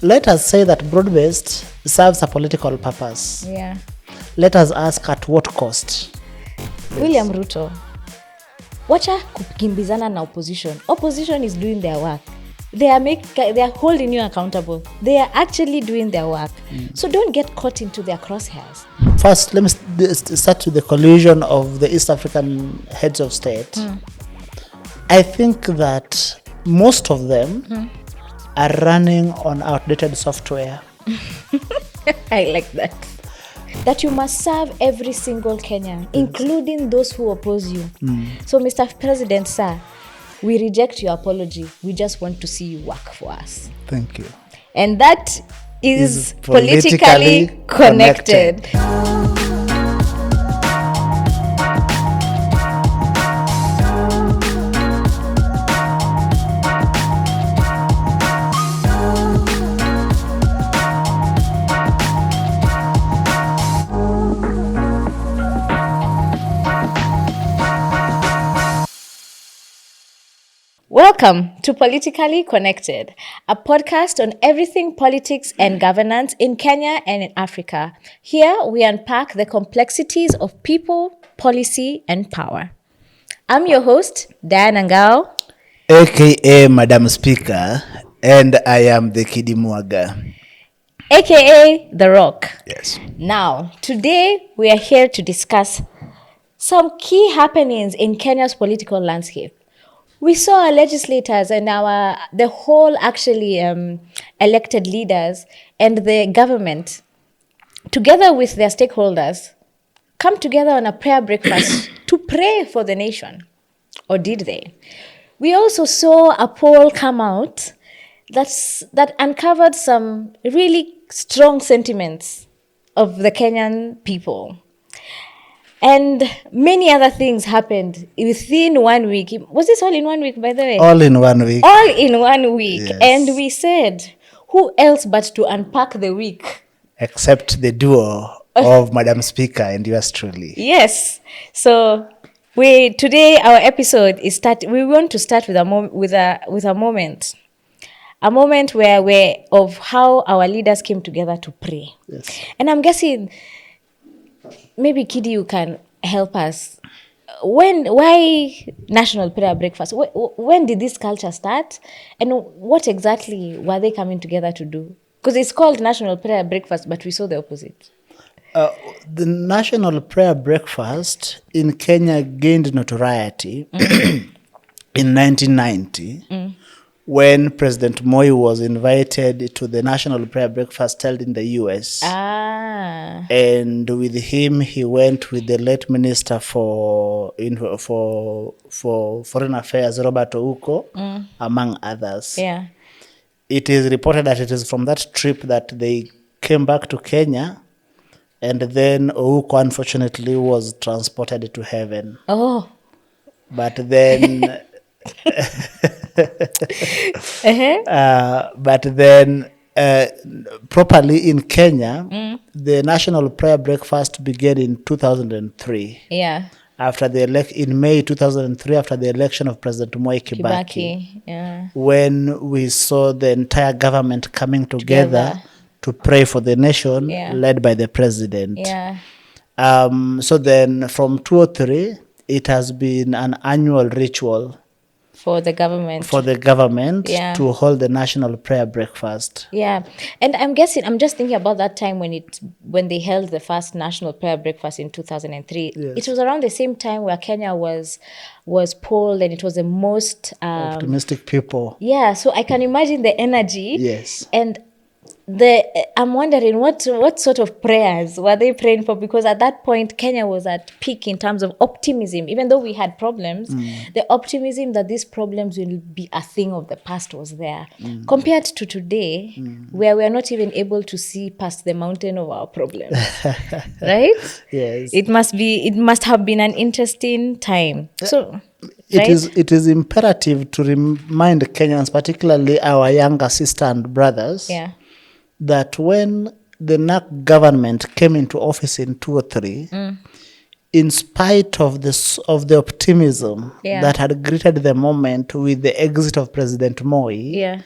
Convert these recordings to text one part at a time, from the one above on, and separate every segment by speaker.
Speaker 1: let us say that broad-based serves a political purpose.
Speaker 2: Yeah.
Speaker 1: Let us ask at what cost?
Speaker 2: William Ruto. Wacha kukimbizana na opposition. Opposition is doing their work. They are holding you accountable. They are actually doing their work. So don't get caught into their crosshairs.
Speaker 1: First, let me start with the collusion of the East African heads of state. I think that most of them are running on outdated software.
Speaker 2: I like that. That you must serve every single Kenyan, including those who oppose you. So, Mr. President, sir, we reject your apology. We just want to see you work for us.
Speaker 1: Thank you.
Speaker 2: And that is Politically Connected. Welcome to Politically Connected, a podcast on everything politics and governance in Kenya and in Africa. Here we unpack the complexities of people, policy, and power. I'm your host, Diana Ngao,
Speaker 1: AKA Madam Speaker, and I am the Kidimwaga,
Speaker 2: AKA The Rock.
Speaker 1: Yes.
Speaker 2: Now, today we are here to discuss some key happenings in Kenya's political landscape. We saw our legislators and the whole elected leaders and the government, together with their stakeholders, come together on a prayer breakfast to pray for the nation. Or did they? We also saw a poll come out that uncovered some really strong sentiments of the Kenyan people. And many other things happened within 1 week. Was this all in 1 week, by the way?
Speaker 1: All in 1 week.
Speaker 2: All in 1 week.
Speaker 1: Yes.
Speaker 2: And we said, who else but to unpack the week?
Speaker 1: Except the duo of Madam Speaker and yours truly.
Speaker 2: Yes. So today our episode is we want to start with a moment. A moment of how our leaders came together to pray.
Speaker 1: Yes.
Speaker 2: And I'm guessing maybe Kidi, you can help us. Why National Prayer Breakfast? When did this culture start? And what exactly were they coming together to do? Because it's called National Prayer Breakfast, but we saw the opposite.
Speaker 1: The National Prayer Breakfast in Kenya gained notoriety in 1990 when President Moi was invited to the National Prayer Breakfast held in the US. And with him, he went with the late Minister for Foreign Affairs, Robert Ouko, among others.
Speaker 2: Yeah.
Speaker 1: It is reported that it is from that trip that they came back to Kenya, and then Ouko, unfortunately, was transported to heaven.
Speaker 2: Oh.
Speaker 1: But then... properly in Kenya, the National Prayer Breakfast began in 2003.
Speaker 2: Yeah.
Speaker 1: In May 2003, after the election of President Mwai Kibaki,
Speaker 2: yeah.
Speaker 1: when we saw the entire government coming together to pray for the nation, led by the president.
Speaker 2: Yeah.
Speaker 1: So then from 2003, it has been an annual ritual for the government to hold the National Prayer Breakfast. Yeah.
Speaker 2: And I'm just thinking about that time when they held the first National Prayer Breakfast in 2003.
Speaker 1: Yes.
Speaker 2: It was around the same time where Kenya was polled, and it was the most
Speaker 1: optimistic people.
Speaker 2: Yeah, so I can imagine the energy.
Speaker 1: Yes.
Speaker 2: And I'm wondering what sort of prayers were they praying for, because at that point Kenya was at peak in terms of optimism. Even though we had problems, the optimism that these problems will be a thing of the past was there, compared to today, where we are not even able to see past the mountain of our problems. Right?
Speaker 1: Yes.
Speaker 2: It must have been an interesting time. So
Speaker 1: it is imperative to remind Kenyans, particularly our younger sisters and brothers, that when the NAC government came into office in 2003, in spite of the optimism that had greeted the moment with the exit of President Moi,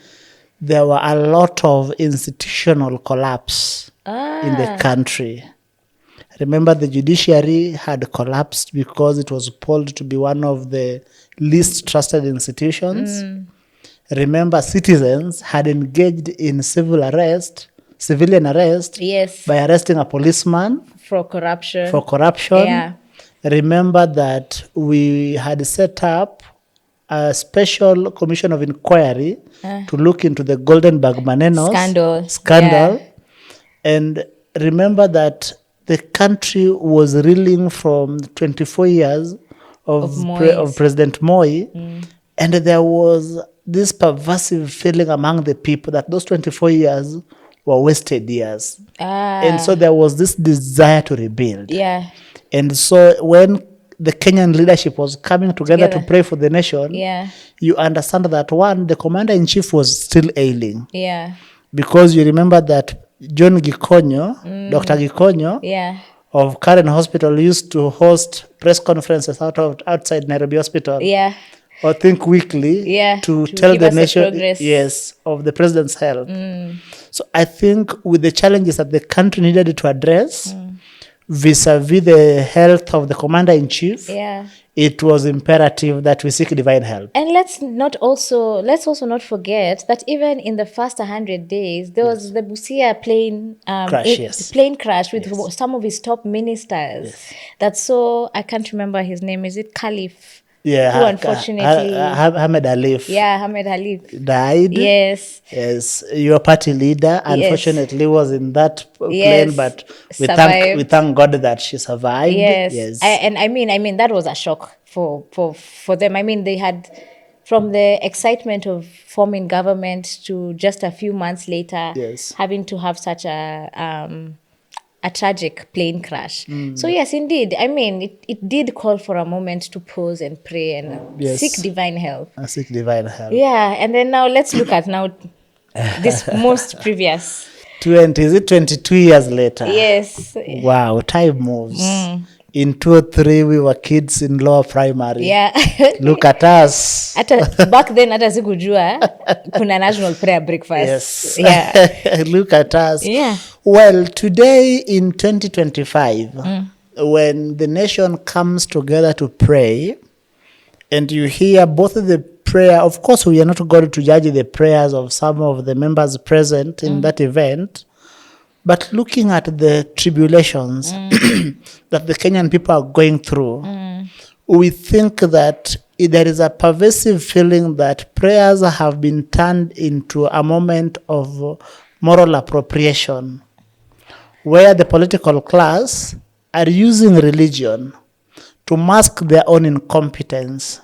Speaker 1: there were a lot of institutional collapse in the country. Remember, the judiciary had collapsed because it was polled to be one of the least trusted institutions. Remember, citizens had engaged in civilian arrest
Speaker 2: Yes.
Speaker 1: by arresting a policeman
Speaker 2: For corruption. Yeah.
Speaker 1: Remember that we had set up a special commission of inquiry to look into the Goldenberg Manenos scandal.
Speaker 2: Yeah.
Speaker 1: And remember that the country was reeling from 24 years of President Moi. And there was this pervasive feeling among the people that those 24 years were wasted years. And so there was this desire to rebuild.
Speaker 2: Yeah.
Speaker 1: And so when the Kenyan leadership was coming together to pray for the nation, you understand that one, the commander-in-chief was still ailing.
Speaker 2: Yeah.
Speaker 1: Because you remember that John Gikonyo, Dr. Gikonyo, of Karen Hospital used to host press conferences outside Nairobi Hospital.
Speaker 2: Yeah.
Speaker 1: Or think weekly to tell the nation of the president's health. So I think with the challenges that the country needed to address vis-a-vis the health of the commander-in-chief, it was imperative that we seek divine help.
Speaker 2: And let's also not forget that even in the first 100 days, there was the Busia plane crash with some of his top ministers. That's so, I can't remember his name. Is it Caliph?
Speaker 1: Yeah,
Speaker 2: who unfortunately
Speaker 1: Ahmed Alif.
Speaker 2: Yeah, Ahmed Alif
Speaker 1: died.
Speaker 2: Yes.
Speaker 1: Your party leader unfortunately was in that plane, but we thank God that she survived.
Speaker 2: Yes. I mean that was a shock for them. I mean, they had, from the excitement of forming government to just a few months later having to have such a tragic plane crash. So yes, indeed. I mean, it did call for a moment to pause and pray and seek divine help.
Speaker 1: Seek divine help.
Speaker 2: Yeah, and then now let's look at this most previous.
Speaker 1: 22 years later?
Speaker 2: Yes.
Speaker 1: Wow, time moves. In 2 or 3, we were kids in lower primary.
Speaker 2: Yeah.
Speaker 1: Look at us.
Speaker 2: Back then, hata sikujua kuna national prayer breakfast.
Speaker 1: Yes. Yeah. Look at us.
Speaker 2: Yeah.
Speaker 1: Well, today in 2025, when the nation comes together to pray, and you hear both of the prayer, of course, we are not going to judge the prayers of some of the members present in that event, but looking at the tribulations that the Kenyan people are going through, we think that there is a pervasive feeling that prayers have been turned into a moment of moral appropriation, where the political class are using religion to mask their own incompetence.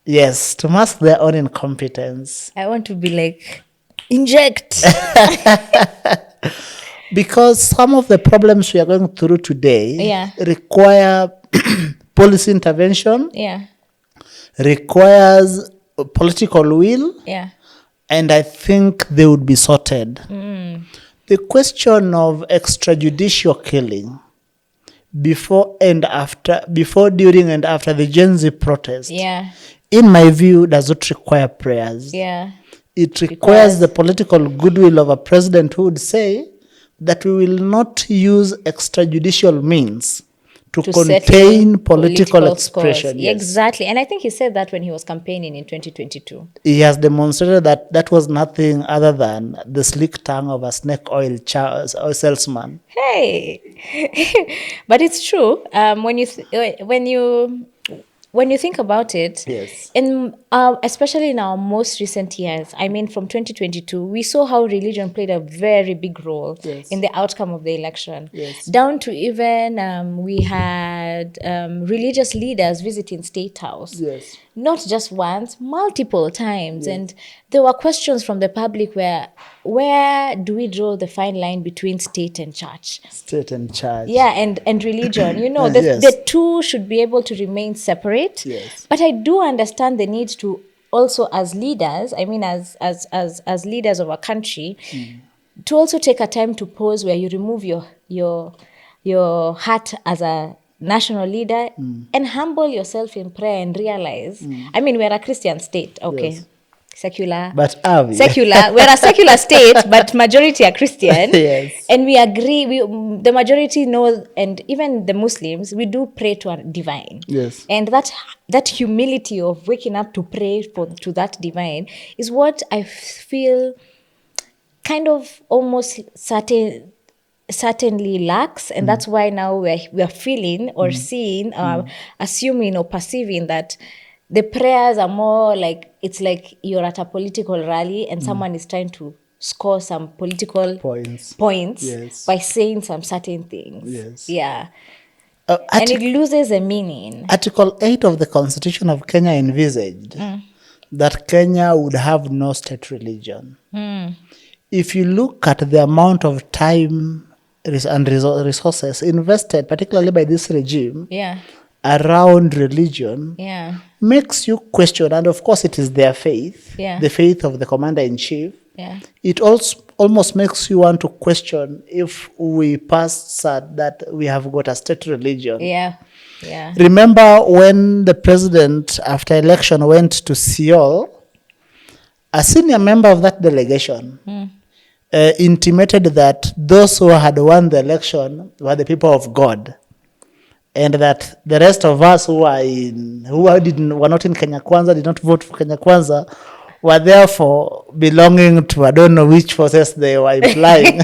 Speaker 1: Yes, to mask their own incompetence.
Speaker 2: I want to be like, inject.
Speaker 1: Because some of the problems we are going through today require policy intervention, requires political will, and I think they would be sorted. The question of extrajudicial killing before, during, and after the Gen Z protest, in my view, does not require prayers. It requires the political goodwill of a president who would say that we will not use extrajudicial means to contain political expression.
Speaker 2: Exactly. And I think he said that when he was campaigning in 2022.
Speaker 1: He has demonstrated that that was nothing other than the slick tongue of a snake oil salesman.
Speaker 2: Hey, but it's true. When you think about it, especially in our most recent years, I mean, from 2022, we saw how religion played a very big role in the outcome of the election. Down to even we had religious leaders visiting State House. Not just once, multiple times. And there were questions from the public where do we draw the fine line between state and church?
Speaker 1: State and church.
Speaker 2: Yeah, and religion. You know, the two should be able to remain separate. But I do understand the need to also, as leaders, I mean, as leaders of a country, to also take a time to pause where you remove your hat as a national leader and humble yourself in prayer and realize, I mean, we're a Christian state, okay? secular.
Speaker 1: But are we?
Speaker 2: Secular. We're a secular state, but majority are Christian.
Speaker 1: Yes.
Speaker 2: And we agree, the majority know, and even the Muslims, we do pray to our divine.
Speaker 1: Yes.
Speaker 2: And that humility of waking up to pray to that divine is what I feel kind of almost certainly lacks, and that's why now we are feeling or seeing, assuming or perceiving that the prayers are more like, it's like you're at a political rally and someone is trying to score some political points
Speaker 1: Yes.
Speaker 2: by saying some certain things.
Speaker 1: Yes.
Speaker 2: Yeah. And it loses a meaning.
Speaker 1: Article 8 of the Constitution of Kenya envisaged that Kenya would have no state religion. If you look at the amount of time and resources invested, particularly by this regime, around religion, makes you question, and of course it is their faith, the faith of the commander-in-chief. It also almost makes you want to question if we passed that we have got a state religion. Remember when the president, after election, went to Seoul, a senior member of that delegation intimated that those who had won the election were the people of God, and that the rest of us who were not in Kenya Kwanza, did not vote for Kenya Kwanza, were therefore belonging to, I don't know which forces they were implying.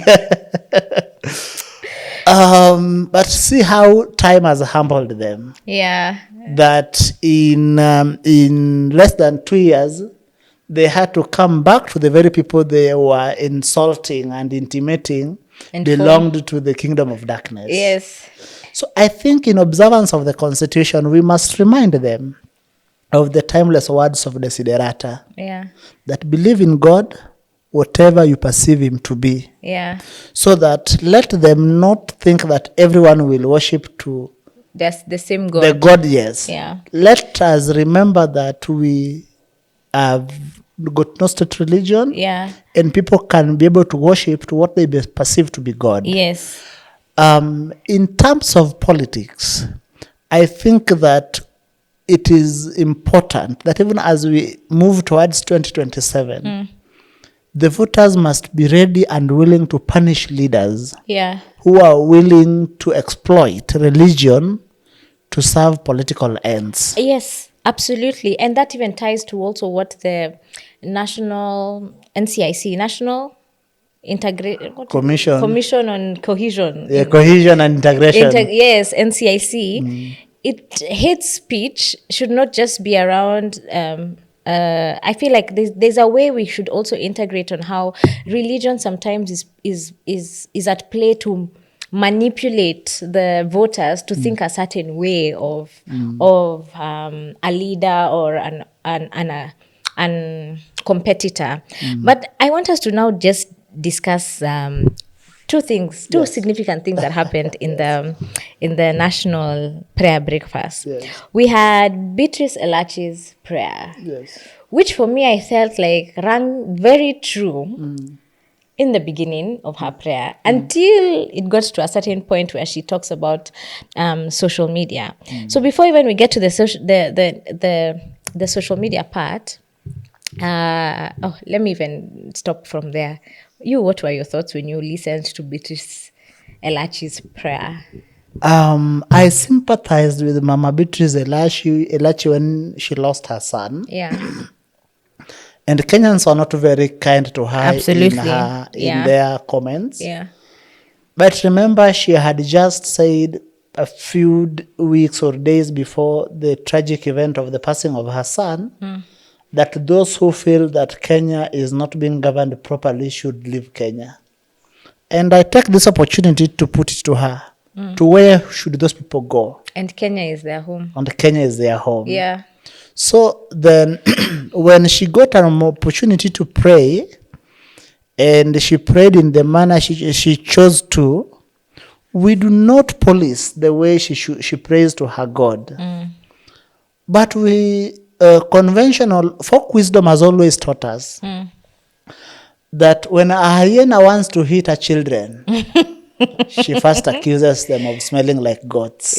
Speaker 1: But see how time has humbled them. That in less than 2 years, they had to come back to the very people they were insulting and intimating belonged to the kingdom of darkness. So I think in observance of the Constitution, we must remind them of the timeless words of Desiderata. That believe in God, whatever you perceive him to be. So that let them not think that everyone will worship to
Speaker 2: the same God.
Speaker 1: The God, yes. Let us remember that we have got no state religion, and people can be able to worship to what they perceive to be God. In terms of politics, I think that it is important that even as we move towards 2027, the voters must be ready and willing to punish leaders who are willing to exploit religion to serve political ends.
Speaker 2: Absolutely. And that even ties to also what the National Commission on Cohesion.
Speaker 1: Cohesion and Integration.
Speaker 2: NCIC. It hate speech should not just be around. I feel like there's a way we should also integrate on how religion sometimes is at play to manipulate the voters to think a certain way of a leader or an competitor. But I want us to now just discuss two significant things that happened in the national prayer breakfast. We had Beatrice Elachi's prayer, which for me I felt like rang very true in the beginning of her prayer until it got to a certain point where she talks about social media. So before even we get to the social media part, let me even stop from there. What were your thoughts when you listened to Beatrice Elachi's prayer?
Speaker 1: I sympathized with Mama Beatrice Elachi when she lost her son. And Kenyans are not very kind to her in their comments. But remember, she had just said a few weeks or days before the tragic event of the passing of her son, that those who feel that Kenya is not being governed properly should leave Kenya. And I take this opportunity to put it to her. To where should those people go?
Speaker 2: And Kenya is their home.
Speaker 1: So then when she got an opportunity to pray, and she prayed in the manner she chose to, we do not police the way she prays to her God. But we, conventional folk wisdom has always taught us that when a hyena wants to hit her children, she first accuses them of smelling like goats.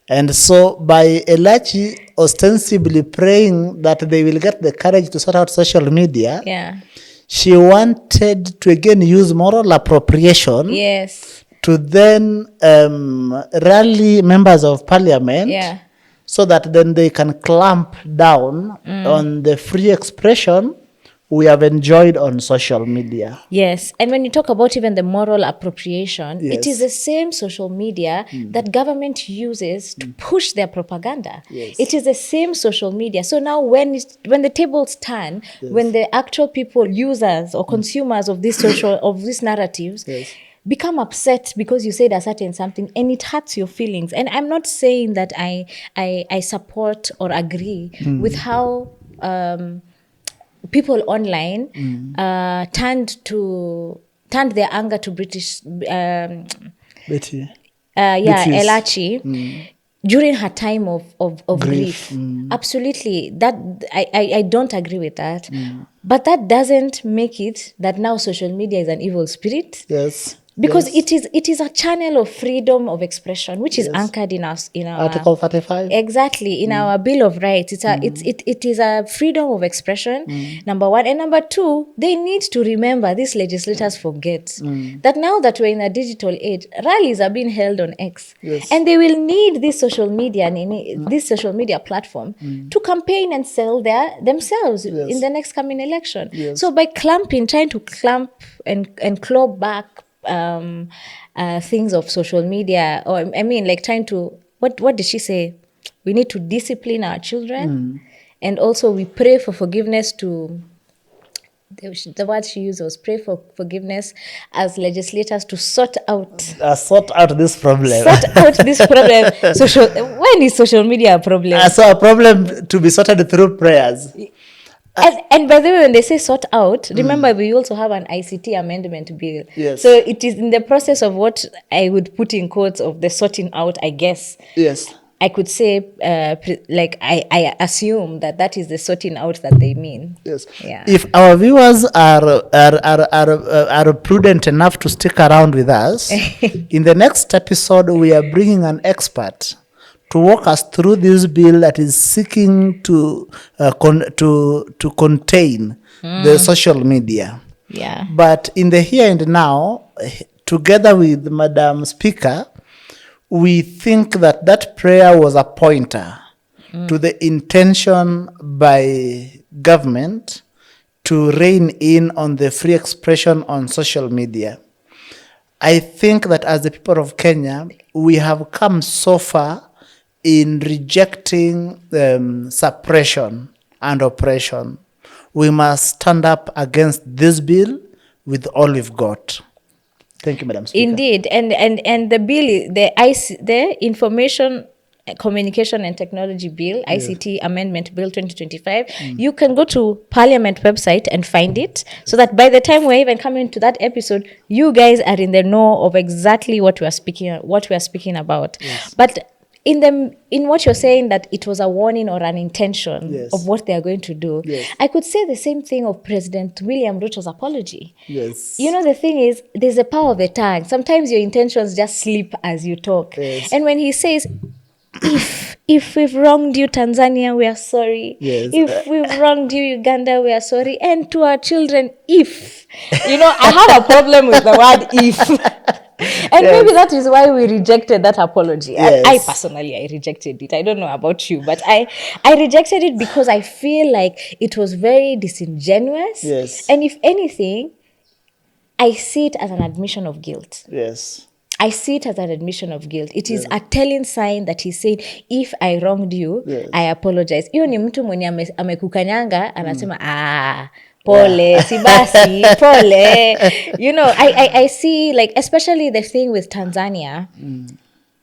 Speaker 1: And so by Elachi ostensibly praying that they will get the courage to sort out social media,
Speaker 2: Yeah.
Speaker 1: she wanted to again use moral appropriation
Speaker 2: Yes.
Speaker 1: to then rally members of parliament
Speaker 2: Yeah.
Speaker 1: so that then they can clamp down on the free expression we have enjoyed on social media.
Speaker 2: Yes. And when you talk about even the moral appropriation, it
Speaker 1: Yes.
Speaker 2: is the same social media that government uses to push their propaganda.
Speaker 1: Yes.
Speaker 2: It is the same social media. So now when the tables turn, when the actual people, users or consumers of these of these narratives,
Speaker 1: Yes.
Speaker 2: become upset because you said a certain something and it hurts your feelings. And I'm not saying that I support or agree with how people online turned their anger to British
Speaker 1: Betty.
Speaker 2: Beatrice
Speaker 1: Beatrice.
Speaker 2: Elachi during her time of grief. Absolutely. That I don't agree with that. But that doesn't make it that now social media is an evil spirit.
Speaker 1: Yes.
Speaker 2: Because
Speaker 1: yes.
Speaker 2: it is a channel of freedom of expression, which is
Speaker 1: Yes.
Speaker 2: anchored in our
Speaker 1: Article 35.
Speaker 2: exactly in our Bill of Rights. It is a freedom of expression. Number one, and number two, they need to remember. These legislators forget that now that we're in a digital age, rallies are being held on X,
Speaker 1: Yes.
Speaker 2: and they will need this social media this social media platform to campaign and sell themselves
Speaker 1: Yes.
Speaker 2: in the next coming election.
Speaker 1: Yes.
Speaker 2: So by trying to clamp and claw back things of social media, or I mean, like trying to what did she say? We need to discipline our children, and also we pray for forgiveness to. The word she used was pray for forgiveness as legislators to sort out
Speaker 1: Sort out this problem.
Speaker 2: this problem. When is social media a problem?
Speaker 1: So a problem to be sorted through prayers.
Speaker 2: And by the way, when they say sort out, remember we also have an ICT amendment bill.
Speaker 1: Yes.
Speaker 2: So it is in the process of what I would put in quotes of the sorting out, I guess.
Speaker 1: Yes.
Speaker 2: I could say, I assume that is the sorting out that they mean.
Speaker 1: Yes.
Speaker 2: Yeah.
Speaker 1: If our viewers are prudent enough to stick around with us, in the next episode we are bringing an expert to walk us through this bill that is seeking to contain the social media.
Speaker 2: Yeah.
Speaker 1: But in the here and now, together with Madam Speaker, we think that prayer was a pointer to the intention by government to rein in on the free expression on social media. I think that as the people of Kenya, we have come so far in rejecting suppression and oppression. We must stand up against this bill with all we've got. Thank you, Madam Speaker.
Speaker 2: Indeed, and the bill, the Information, Communication and Technology Bill, ICT Amendment Bill 2025, you can go to Parliament website and find it, so that by the time we're even coming to that episode, you guys are in the know of exactly what we are speaking about.
Speaker 1: Yes.
Speaker 2: But in what you're saying, that it was a warning or an intention
Speaker 1: Yes.
Speaker 2: of what they are going to do,
Speaker 1: Yes.
Speaker 2: I could say the same thing of President William Ruto's apology.
Speaker 1: Yes.
Speaker 2: You know, the thing is, there's a power of the tongue. Sometimes your intentions just slip as you talk.
Speaker 1: Yes.
Speaker 2: And when he says, if we've wronged you, Tanzania, we are sorry.
Speaker 1: Yes.
Speaker 2: If we've wronged you, Uganda, we are sorry. And to our children, if. You know, I have a problem with the word if. And
Speaker 1: Yes.
Speaker 2: maybe that is why we rejected that apology.
Speaker 1: Yes.
Speaker 2: I personally, I rejected it. I don't know about you, but I rejected it because I feel like it was very disingenuous.
Speaker 1: Yes.
Speaker 2: And if anything, I see it as an admission of guilt.
Speaker 1: Yes.
Speaker 2: I see it as an admission of guilt. It is a telling sign that he said, if I wronged you,
Speaker 1: Yes.
Speaker 2: I apologize. Hiyo ni mtu mwenye amekukanyanga, anasema, pole, si basi, pole. You know, I see, like, especially the thing with Tanzania,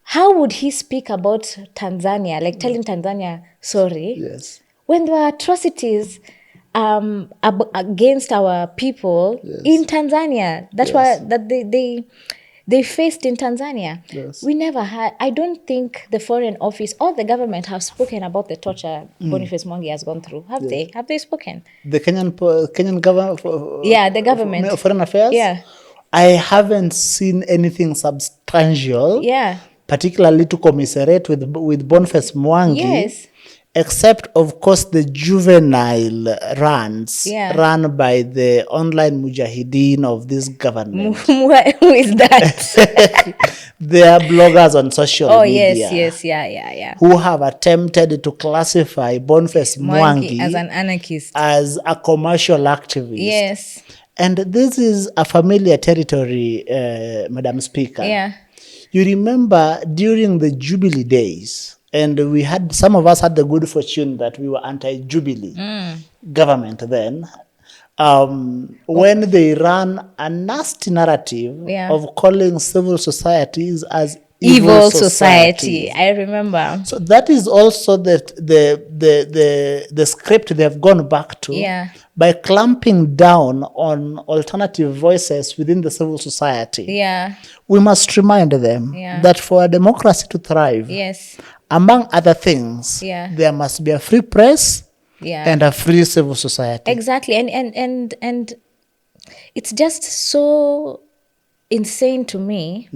Speaker 2: how would he speak about Tanzania, like telling Tanzania, sorry,
Speaker 1: Yes.
Speaker 2: when there were atrocities against our people in Tanzania, that they faced in Tanzania.
Speaker 1: Yes.
Speaker 2: We never had, I don't think the Foreign Office or the government have spoken about the torture Boniface Mwangi has gone through. Have they? Have they spoken?
Speaker 1: The Kenyan government.
Speaker 2: Yeah, the government.
Speaker 1: Foreign Affairs.
Speaker 2: Yeah.
Speaker 1: I haven't seen anything substantial.
Speaker 2: Yeah.
Speaker 1: particularly to commiserate with Boniface Mwangi.
Speaker 2: Yes.
Speaker 1: Except, of course, the juvenile runs run by the online mujahideen of this government.
Speaker 2: Who is that?
Speaker 1: They are bloggers on social media.
Speaker 2: Yes, yeah.
Speaker 1: Who have attempted to classify Boniface Mwangi
Speaker 2: as an anarchist,
Speaker 1: as a commercial activist.
Speaker 2: Yes.
Speaker 1: And this is a familiar territory, Madam Speaker.
Speaker 2: Yeah.
Speaker 1: You remember during the Jubilee days, and some of us had the good fortune that we were anti-Jubilee government then, when they ran a nasty narrative of calling civil societies as evil society.
Speaker 2: I remember.
Speaker 1: So that is also the script they have gone back to by clamping down on alternative voices within the civil society.
Speaker 2: Yeah.
Speaker 1: We must remind them that for a democracy to thrive, among other things, there must be a free press and a free civil society.
Speaker 2: Exactly. And it's just so insane to me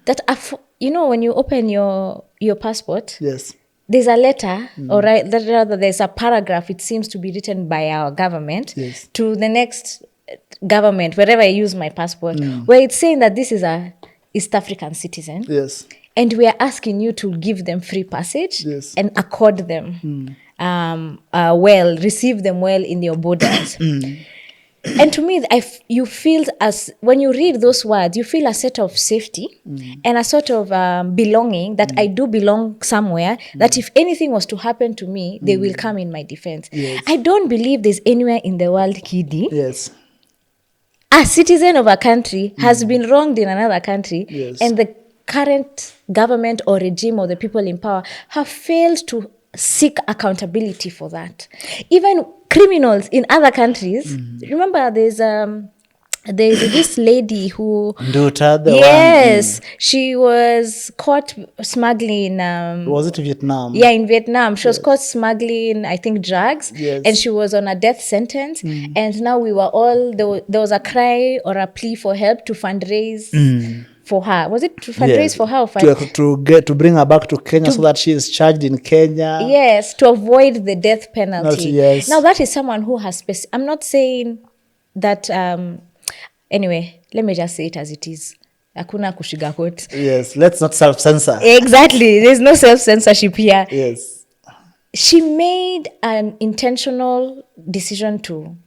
Speaker 2: that when you open your passport, there's a letter, or rather there's a paragraph, it seems to be written by our government to the next government, wherever I use my passport, where it's saying that this is a East African citizen.
Speaker 1: Yes.
Speaker 2: And we are asking you to give them free passage and accord them receive them well in your borders. And to me, you feel, as when you read those words, you feel a sort of safety and a sort of belonging, that I do belong somewhere, that if anything was to happen to me, they will come in my defense.
Speaker 1: Yes.
Speaker 2: I don't believe there's anywhere in the world, Kidi,
Speaker 1: a
Speaker 2: citizen of a country has been wronged in another country, and the current government or regime or the people in power have failed to seek accountability for that. Even criminals in other countries, remember there's this lady who
Speaker 1: Nduta,
Speaker 2: she was caught smuggling
Speaker 1: was it Vietnam?
Speaker 2: Yeah, in Vietnam. She was caught smuggling, I think, drugs, and she was on a death sentence. And now we were all there was a cry or a plea for help to fundraise for her. Was it to fundraise for her? Or
Speaker 1: to bring her back to Kenya so that she is charged in Kenya?
Speaker 2: Yes, to avoid the death penalty.
Speaker 1: Yes.
Speaker 2: Now that is someone who has I'm not saying that anyway, let me just say it as it is. Hakuna kusugarcoat.
Speaker 1: Yes, let's not self-censor.
Speaker 2: Exactly. There's no self-censorship here.
Speaker 1: Yes.
Speaker 2: She made an intentional decision to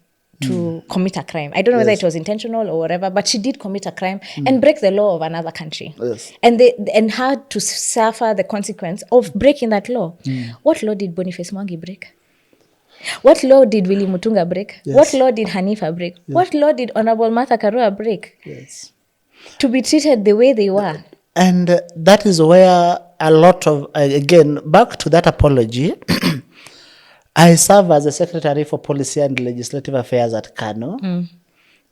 Speaker 2: commit a crime. I don't know whether it was intentional or whatever, but she did commit a crime and break the law of another country.
Speaker 1: Yes.
Speaker 2: And had to suffer the consequence of breaking that law. What law did Boniface Mwangi break? What law did Willy Mutunga break?
Speaker 1: Yes.
Speaker 2: What law did Hanifa break? Yes. What law did Honorable Martha Karua break?
Speaker 1: Yes.
Speaker 2: To be treated the way they were.
Speaker 1: And that is where a lot of, again, back to that apology, I serve as the Secretary for Policy and Legislative Affairs at KANU.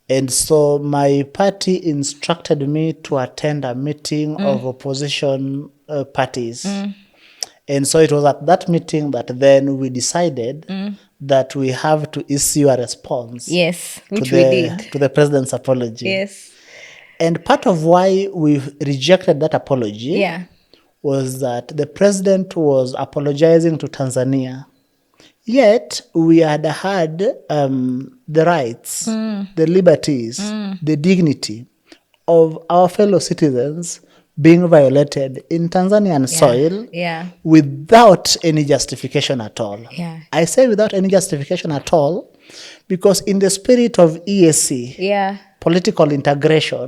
Speaker 1: And so my party instructed me to attend a meeting of opposition parties. And so it was at that meeting that then we decided that we have to issue a response.
Speaker 2: Yes, which we did.
Speaker 1: To the president's apology.
Speaker 2: Yes.
Speaker 1: And part of why we rejected that apology was that the president was apologizing to Tanzania. Yet we had the rights, the liberties, the dignity of our fellow citizens being violated in Tanzanian soil without any justification at all. I say without any justification at all because in the spirit of EAC, political integration,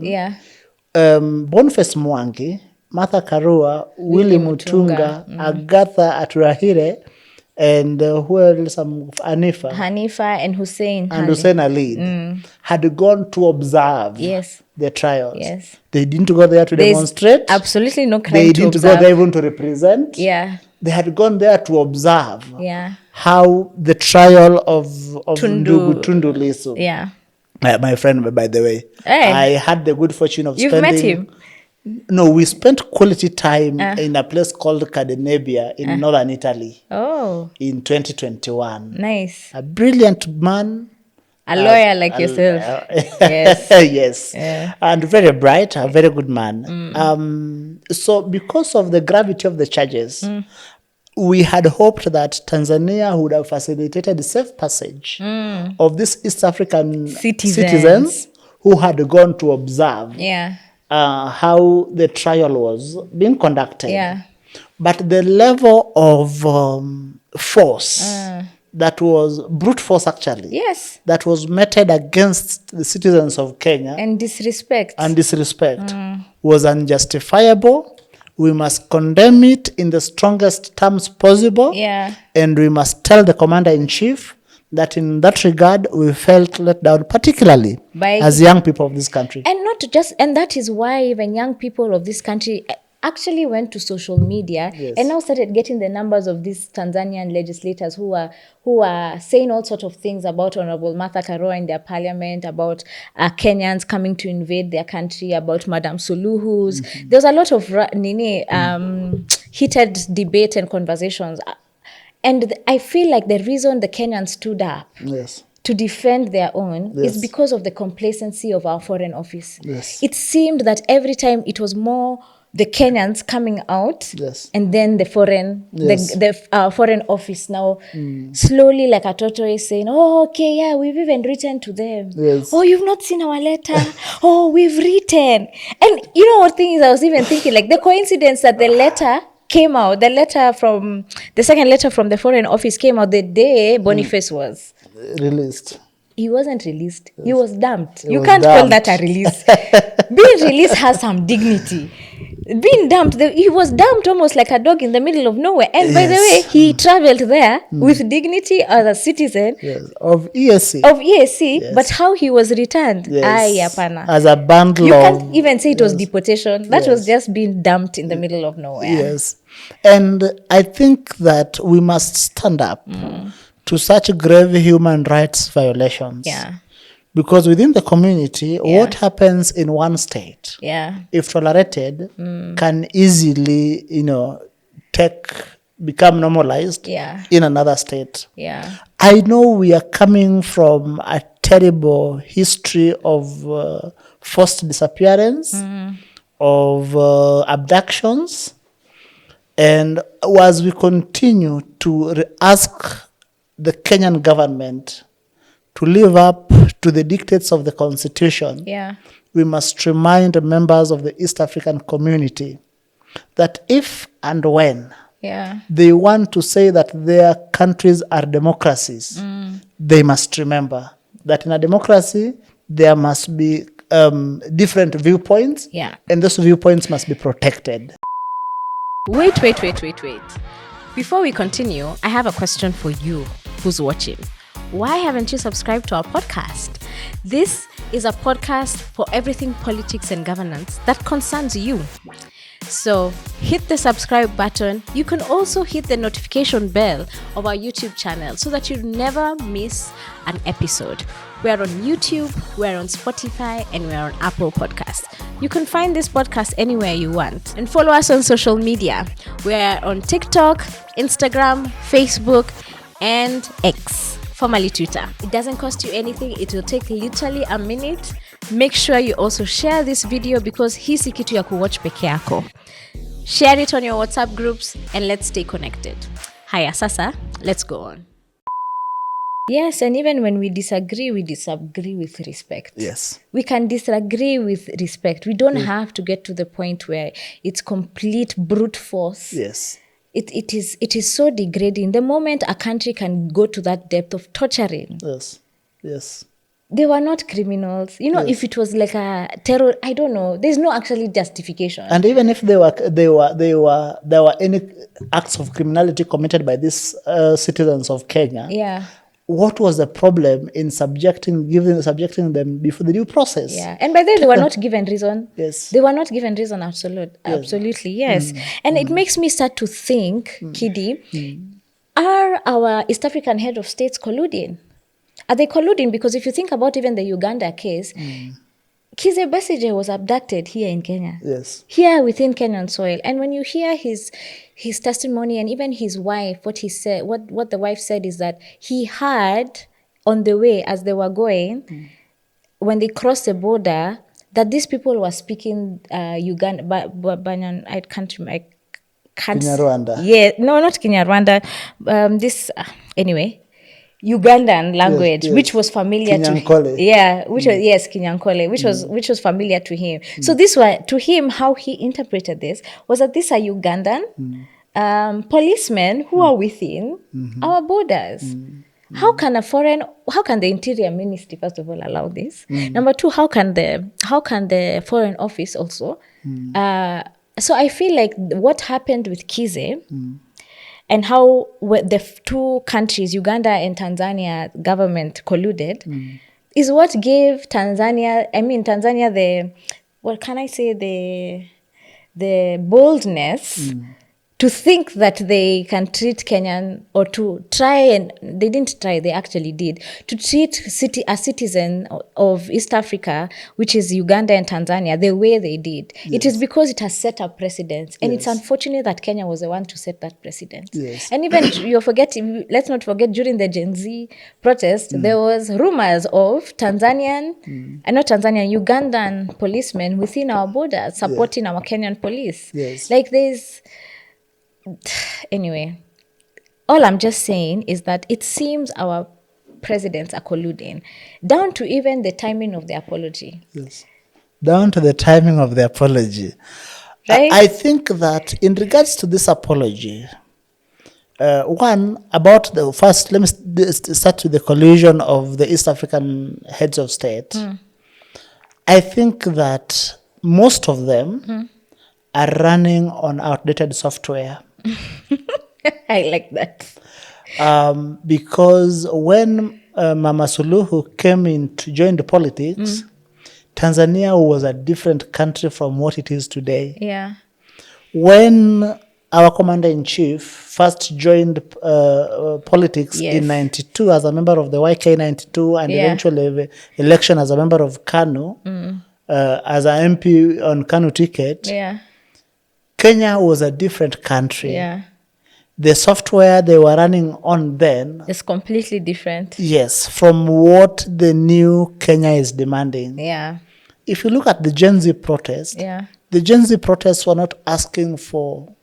Speaker 1: Boniface Mwangi, Martha Karua, Willy Mutunga, Agatha Aturahire, and who else? Hanifa
Speaker 2: and Hussein
Speaker 1: Ali had gone to observe the trials.
Speaker 2: Yes.
Speaker 1: They didn't go there to demonstrate.
Speaker 2: Absolutely no crime
Speaker 1: They
Speaker 2: to
Speaker 1: didn't
Speaker 2: observe.
Speaker 1: go there even to represent. They had gone there to observe how the trial of Tundu Lissu. My friend, by the way. I had the good fortune of
Speaker 2: spending... You've met him?
Speaker 1: No, we spent quality time in a place called Cadenabia in northern Italy.
Speaker 2: Oh.
Speaker 1: In 2021.
Speaker 2: Nice.
Speaker 1: A brilliant man,
Speaker 2: A lawyer like yourself. Yes.
Speaker 1: Yes.
Speaker 2: Yeah.
Speaker 1: And very bright, a very good man. So because of the gravity of the charges, we had hoped that Tanzania would have facilitated the safe passage of these East African citizens who had gone to observe
Speaker 2: Yeah.
Speaker 1: how the trial was being conducted.
Speaker 2: Yeah.
Speaker 1: But the level of force that was brute force, actually,
Speaker 2: Yes.
Speaker 1: that was meted against the citizens of Kenya
Speaker 2: And disrespect.
Speaker 1: was unjustifiable. We must condemn it in the strongest terms possible.
Speaker 2: Yeah.
Speaker 1: And we must tell the commander-in-chief that in that regard, we felt let down, particularly as young people of this country.
Speaker 2: And not just, and that is why even young people of this country actually went to social media and now started getting the numbers of these Tanzanian legislators who are saying all sorts of things about Honorable Martha Karua in their parliament, about Kenyans coming to invade their country, about Madam Suluhu's. There's a lot of heated debate and conversations. And I feel like the reason the Kenyans stood up to defend their own is because of the complacency of our foreign office. It seemed that every time it was more the Kenyans coming out, and then the foreign, the foreign office now slowly, like a tortoise, saying, "Oh, okay, yeah, we've even written to them. Oh, you've not seen our letter? Oh, we've written." And you know what thing is? I was even thinking, like, the coincidence that the letter came out, the second letter from the foreign office came out the day Boniface was
Speaker 1: released.
Speaker 2: He wasn't released. He was dumped. You can't call that a release. Being released has some dignity. Being dumped, he was dumped almost like a dog in the middle of nowhere. And by the way, he traveled there with dignity as a citizen
Speaker 1: of ESC.
Speaker 2: But how he was returned,
Speaker 1: as a bundle.
Speaker 2: You can't even say it was deportation. That was just being dumped in the middle of nowhere.
Speaker 1: Yes. And I think that we must stand up to such grave human rights violations.
Speaker 2: Yeah.
Speaker 1: Because within the community, what happens in one state, if tolerated, can easily, become normalized in another state.
Speaker 2: Yeah.
Speaker 1: I know we are coming from a terrible history of forced disappearance, of abductions, and as we continue to ask the Kenyan government to live up to the dictates of the Constitution, we must remind members of the East African community that if and when they want to say that their countries are democracies, they must remember that in a democracy, there must be different viewpoints, and those viewpoints must be protected.
Speaker 2: Wait. Before we continue, I have a question for you who's watching. Why haven't you subscribed to our podcast? This is a podcast for everything politics and governance that concerns you. So hit the subscribe button. You can also hit the notification bell of our YouTube channel so that you never miss an episode. We're on YouTube, we're on Spotify, and we're on Apple Podcasts. You can find this podcast anywhere you want. And follow us on social media. We're on TikTok, Instagram, Facebook, and X, formerly Twitter. It doesn't cost you anything. It will take literally a minute. Make sure you also share this video because hii si kitu ya kuwatch peke yako. Share it on your WhatsApp groups and let's stay connected. Haya sasa, let's go on. Yes, and even when we disagree with respect.
Speaker 1: Yes.
Speaker 2: We can disagree with respect. We don't have to get to the point where it's complete brute force.
Speaker 1: Yes.
Speaker 2: It is so degrading. The moment a country can go to that depth of torturing.
Speaker 1: Yes.
Speaker 2: They were not criminals. If it was like a terror, I don't know. There's no actually justification.
Speaker 1: And even if there were any acts of criminality committed by these citizens of Kenya, what was the problem in subjecting them before the due process?
Speaker 2: Yeah, and by the way, they were not given reason.
Speaker 1: Yes,
Speaker 2: they were not given reason. Absolutely, yes. And it makes me start to think, Kidi, are our East African head of states colluding? Are they colluding? Because if you think about even the Uganda case, Kizza Besigye was abducted here in Kenya.
Speaker 1: Yes.
Speaker 2: Here within Kenyan soil. And when you hear his testimony and even his wife, what he said, what the wife said is that he had on the way as they were going, when they crossed the border, that these people were speaking Uganda, Banyan, I can't remember.
Speaker 1: Kinyarwanda.
Speaker 2: Yeah, no, not Kinyarwanda. Anyway, Ugandan language,
Speaker 1: yes.
Speaker 2: which was familiar to
Speaker 1: Kinyankole.
Speaker 2: him. Yeah, which was yes, Kinyankole, which was familiar to him. So this was to him how he interpreted this was that these are Ugandan policemen who are within our borders. How can the Interior Ministry first of all allow this? Number two, how can the Foreign Office also? So I feel like what happened with Kize and how the two countries, Uganda and Tanzania government colluded, is what gave Tanzania the boldness to think that they can treat Kenyan, or to try, and they didn't try, they actually did, to treat a citizen of East Africa, which is Uganda and Tanzania, the way they did.
Speaker 1: Yes.
Speaker 2: It is because it has set up precedents. And it's
Speaker 1: Yes.
Speaker 2: unfortunate that Kenya was the one to set that precedent.
Speaker 1: Yes.
Speaker 2: And even, let's not forget, during the Gen Z protest, there was rumors of Ugandan policemen within our borders supporting our Kenyan police.
Speaker 1: Yes.
Speaker 2: Like anyway, all I'm just saying is that it seems our presidents are colluding, down to even the timing of the apology.
Speaker 1: Yes. Down to the timing of the apology.
Speaker 2: Right?
Speaker 1: I think that in regards to this apology, one, about the first, let me start with the collusion of the East African heads of state. I think that most of them are running on outdated software.
Speaker 2: I like that.
Speaker 1: Because when Mama Suluhu came in to join the politics, Tanzania was a different country from what it is today.
Speaker 2: Yeah.
Speaker 1: When our commander-in-chief first joined politics in 92 as a member of the YK 92 and eventually election as a member of KANU, as an MP on KANU ticket, Kenya was a different country.
Speaker 2: Yeah.
Speaker 1: The software they were running on then
Speaker 2: is completely different.
Speaker 1: Yes, from what the new Kenya is demanding.
Speaker 2: Yeah.
Speaker 1: If you look at the Gen Z protest, the Gen Z protests were not asking for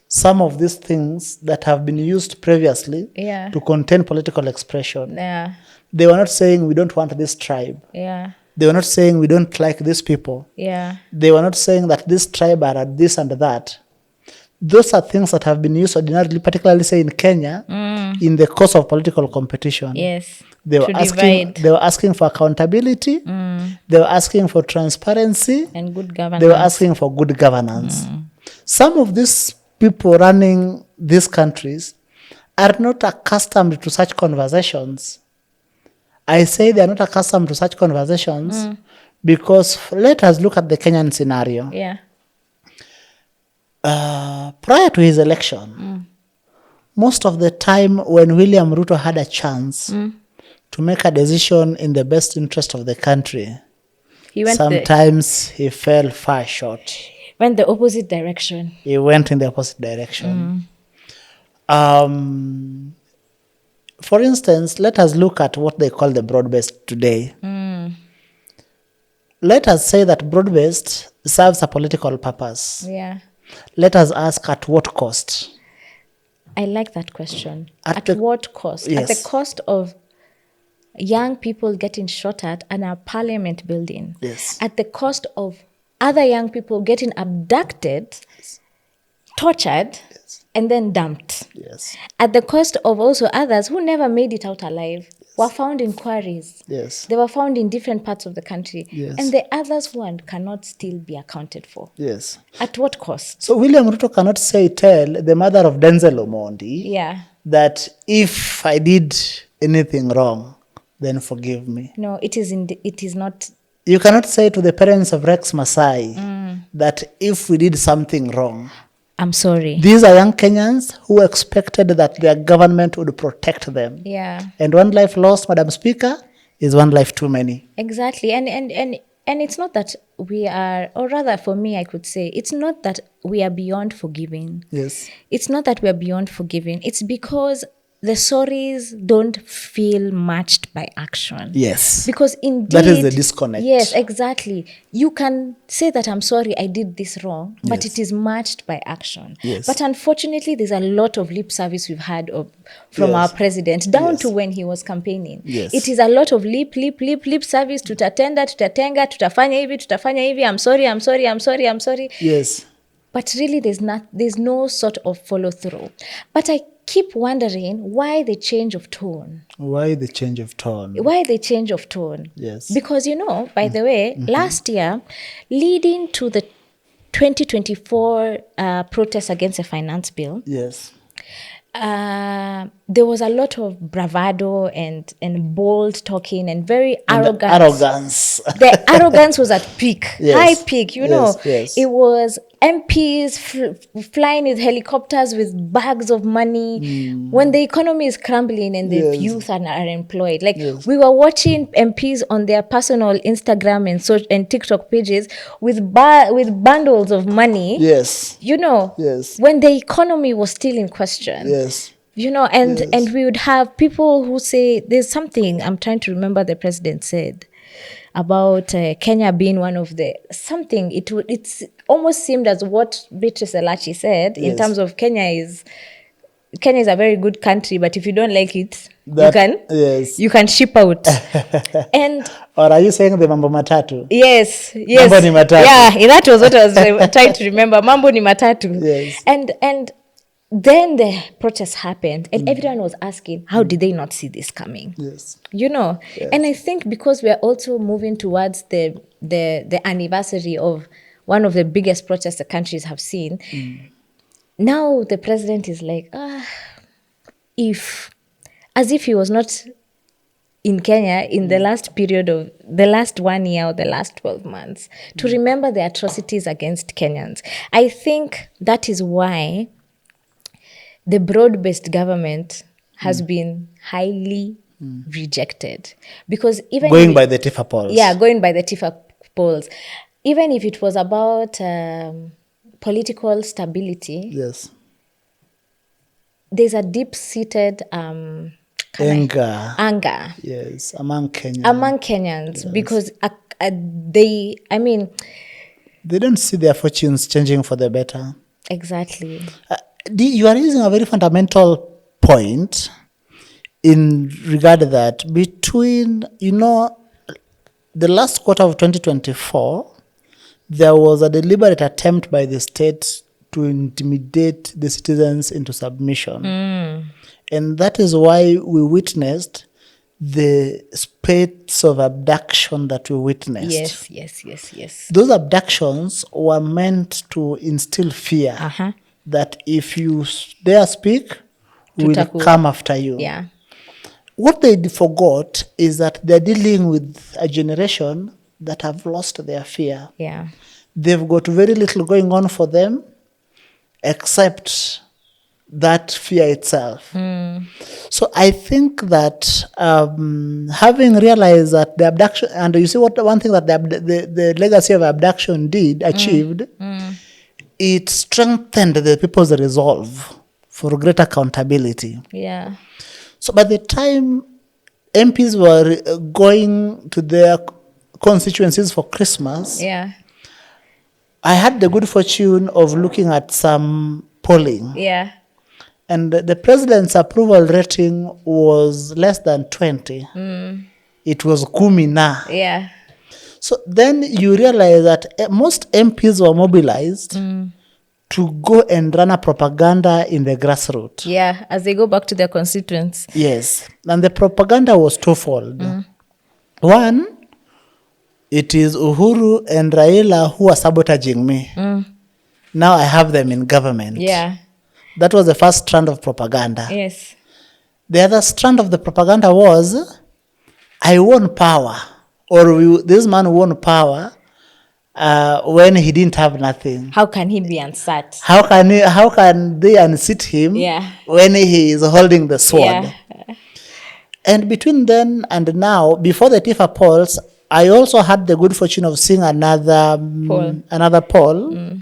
Speaker 1: some of these things that have been used previously to contain political expression.
Speaker 2: Yeah.
Speaker 1: They were not saying we don't want this tribe.
Speaker 2: Yeah.
Speaker 1: They were not saying we don't like these people.
Speaker 2: Yeah.
Speaker 1: They were not saying that this tribe are at this and that. Those are things that have been used ordinarily, particularly say in Kenya, in the course of political competition.
Speaker 2: Yes.
Speaker 1: They were asking for accountability. They were asking for transparency.
Speaker 2: And good governance.
Speaker 1: They were asking for good governance. Some of these people running these countries are not accustomed to such conversations. I say they are not accustomed to such conversations because let us look at the Kenyan scenario.
Speaker 2: Yeah.
Speaker 1: Prior to his election, most of the time when William Ruto had a chance to make a decision in the best interest of the country, sometimes he fell far short.
Speaker 2: Went the opposite direction.
Speaker 1: He went in the opposite direction. For instance, let us look at what they call the broad-based today. Let us say that broad-based serves a political purpose.
Speaker 2: Yeah.
Speaker 1: Let us ask at what cost?
Speaker 2: I like that question. At what cost?
Speaker 1: Yes.
Speaker 2: At the cost of young people getting shot at in our parliament building.
Speaker 1: Yes.
Speaker 2: At the cost of other young people getting abducted, tortured, and then dumped.
Speaker 1: Yes.
Speaker 2: At the cost of also others who never made it out alive, were found in quarries.
Speaker 1: Yes.
Speaker 2: They were found in different parts of the country.
Speaker 1: Yes.
Speaker 2: And the others who cannot still be accounted for.
Speaker 1: Yes.
Speaker 2: At what cost?
Speaker 1: So William Ruto cannot tell the mother of Denzel Omondi that if I did anything wrong, then forgive me.
Speaker 2: No, it is not.
Speaker 1: You cannot say to the parents of Rex Masai that if we did something wrong,
Speaker 2: I'm sorry.
Speaker 1: These are young Kenyans who expected that their government would protect them.
Speaker 2: Yeah.
Speaker 1: And one life lost, Madam Speaker, is one life too many.
Speaker 2: Exactly. And it's not that we are, or rather for me, I could say, it's not that we are beyond forgiving.
Speaker 1: Yes.
Speaker 2: It's not that we are beyond forgiving. It's because the sorries don't feel matched by action.
Speaker 1: Yes.
Speaker 2: Because indeed,
Speaker 1: That is the disconnect.
Speaker 2: Yes, exactly. You can say that I'm sorry, I did this wrong, but
Speaker 1: Yes.
Speaker 2: it is matched by action.
Speaker 1: Yes.
Speaker 2: But unfortunately, there's a lot of lip service we've had from
Speaker 1: Yes.
Speaker 2: our president down
Speaker 1: Yes.
Speaker 2: to when he was campaigning.
Speaker 1: Yes.
Speaker 2: It is a lot of lip service. Tutatenda, tutatenga, tutafanya hivi. I'm sorry.
Speaker 1: Yes.
Speaker 2: But really, there's no sort of follow through. But I keep wondering why the change of tone.
Speaker 1: Why the change of tone?
Speaker 2: Why the change of tone?
Speaker 1: Yes.
Speaker 2: Because, by the way, last year, leading to the 2024 protests against the finance bill,
Speaker 1: Yes.
Speaker 2: there was a lot of bravado and bold talking and very
Speaker 1: And
Speaker 2: arrogant.
Speaker 1: arrogance.
Speaker 2: The arrogance was at peak,
Speaker 1: Yes.
Speaker 2: high peak,
Speaker 1: Yes.
Speaker 2: It was MPs flying with helicopters with bags of money when the economy is crumbling and the
Speaker 1: Yes.
Speaker 2: youth are unemployed. Like,
Speaker 1: Yes.
Speaker 2: we were watching MPs on their personal Instagram and TikTok pages with bundles of money.
Speaker 1: Yes. Yes.
Speaker 2: When the economy was still in question.
Speaker 1: Yes.
Speaker 2: And we would have people who say, there's something, I'm trying to remember the president said about Kenya being one of the, something, it's almost seemed as what Beatrice Elachi said in
Speaker 1: Yes.
Speaker 2: terms of Kenya is a very good country, but if you don't like it,
Speaker 1: Yes.
Speaker 2: you can ship out. And
Speaker 1: Or are you saying the mambo matatu?
Speaker 2: yes.
Speaker 1: Mambo ni matatu.
Speaker 2: Yeah, that was what I was trying to remember. Mambo ni matatu.
Speaker 1: Yes.
Speaker 2: And then the protest happened and everyone was asking, how did they not see this coming?
Speaker 1: Yes.
Speaker 2: Yes. And I think because we are also moving towards the anniversary of one of the biggest protests the countries have seen, now the president is like, as if he was not in Kenya in the last period of the last 1 year or the last 12 months to remember the atrocities against Kenyans. I think that is why the broad-based government has been highly rejected. Because even
Speaker 1: Going by the TIFA polls.
Speaker 2: Yeah, going by the TIFA polls. Even if it was about political stability,
Speaker 1: Yes.
Speaker 2: there's a deep-seated anger.
Speaker 1: Yes, among Kenyans.
Speaker 2: Among Kenyans, yes. Because they
Speaker 1: don't see their fortunes changing for the better.
Speaker 2: Exactly.
Speaker 1: You are using a very fundamental point in regard to that between, the last quarter of 2024, there was a deliberate attempt by the state to intimidate the citizens into submission. And that is why we witnessed the spate of abduction that we witnessed.
Speaker 2: Yes.
Speaker 1: Those abductions were meant to instill fear that if you dare speak, we will come after you.
Speaker 2: Yeah.
Speaker 1: What they forgot is that they're dealing with a generation that have lost their fear.
Speaker 2: Yeah.
Speaker 1: They've got very little going on for them except that fear itself. So I think that having realized that the abduction, and you see what one thing that the legacy of abduction achieved, it strengthened the people's resolve for greater accountability.
Speaker 2: Yeah.
Speaker 1: So by the time MPs were going to their constituencies for Christmas,
Speaker 2: yeah,
Speaker 1: I had the good fortune of looking at some polling.
Speaker 2: Yeah.
Speaker 1: And the president's approval rating was less than 20. It was kumi na.
Speaker 2: Yeah.
Speaker 1: So then you realize that most MPs were mobilized to go and run a propaganda in the grassroots.
Speaker 2: Yeah, as they go back to their constituents.
Speaker 1: Yes. And the propaganda was twofold. One, it is Uhuru and Raila who are sabotaging me. Now I have them in government.
Speaker 2: Yeah.
Speaker 1: That was the first strand of propaganda.
Speaker 2: Yes.
Speaker 1: The other strand of the propaganda was, I won power, or this man won power when he didn't have nothing.
Speaker 2: How can he be unsat?
Speaker 1: How can they unseat him when he is holding the sword?
Speaker 2: Yeah.
Speaker 1: And between then and now, before the TIFA polls, I also had the good fortune of seeing another poll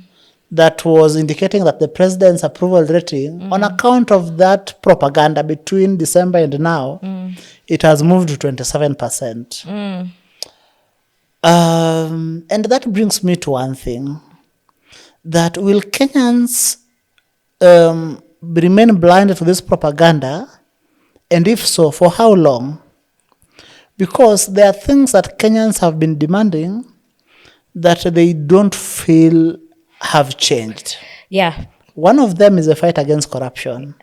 Speaker 1: that was indicating that the president's approval rating, on account of that propaganda between December and now, it has moved to 27%. And that brings me to one thing, that will Kenyans remain blind to this propaganda? And if so, for how long? Because there are things that Kenyans have been demanding that they don't feel have changed.
Speaker 2: Yeah.
Speaker 1: One of them is the fight against corruption.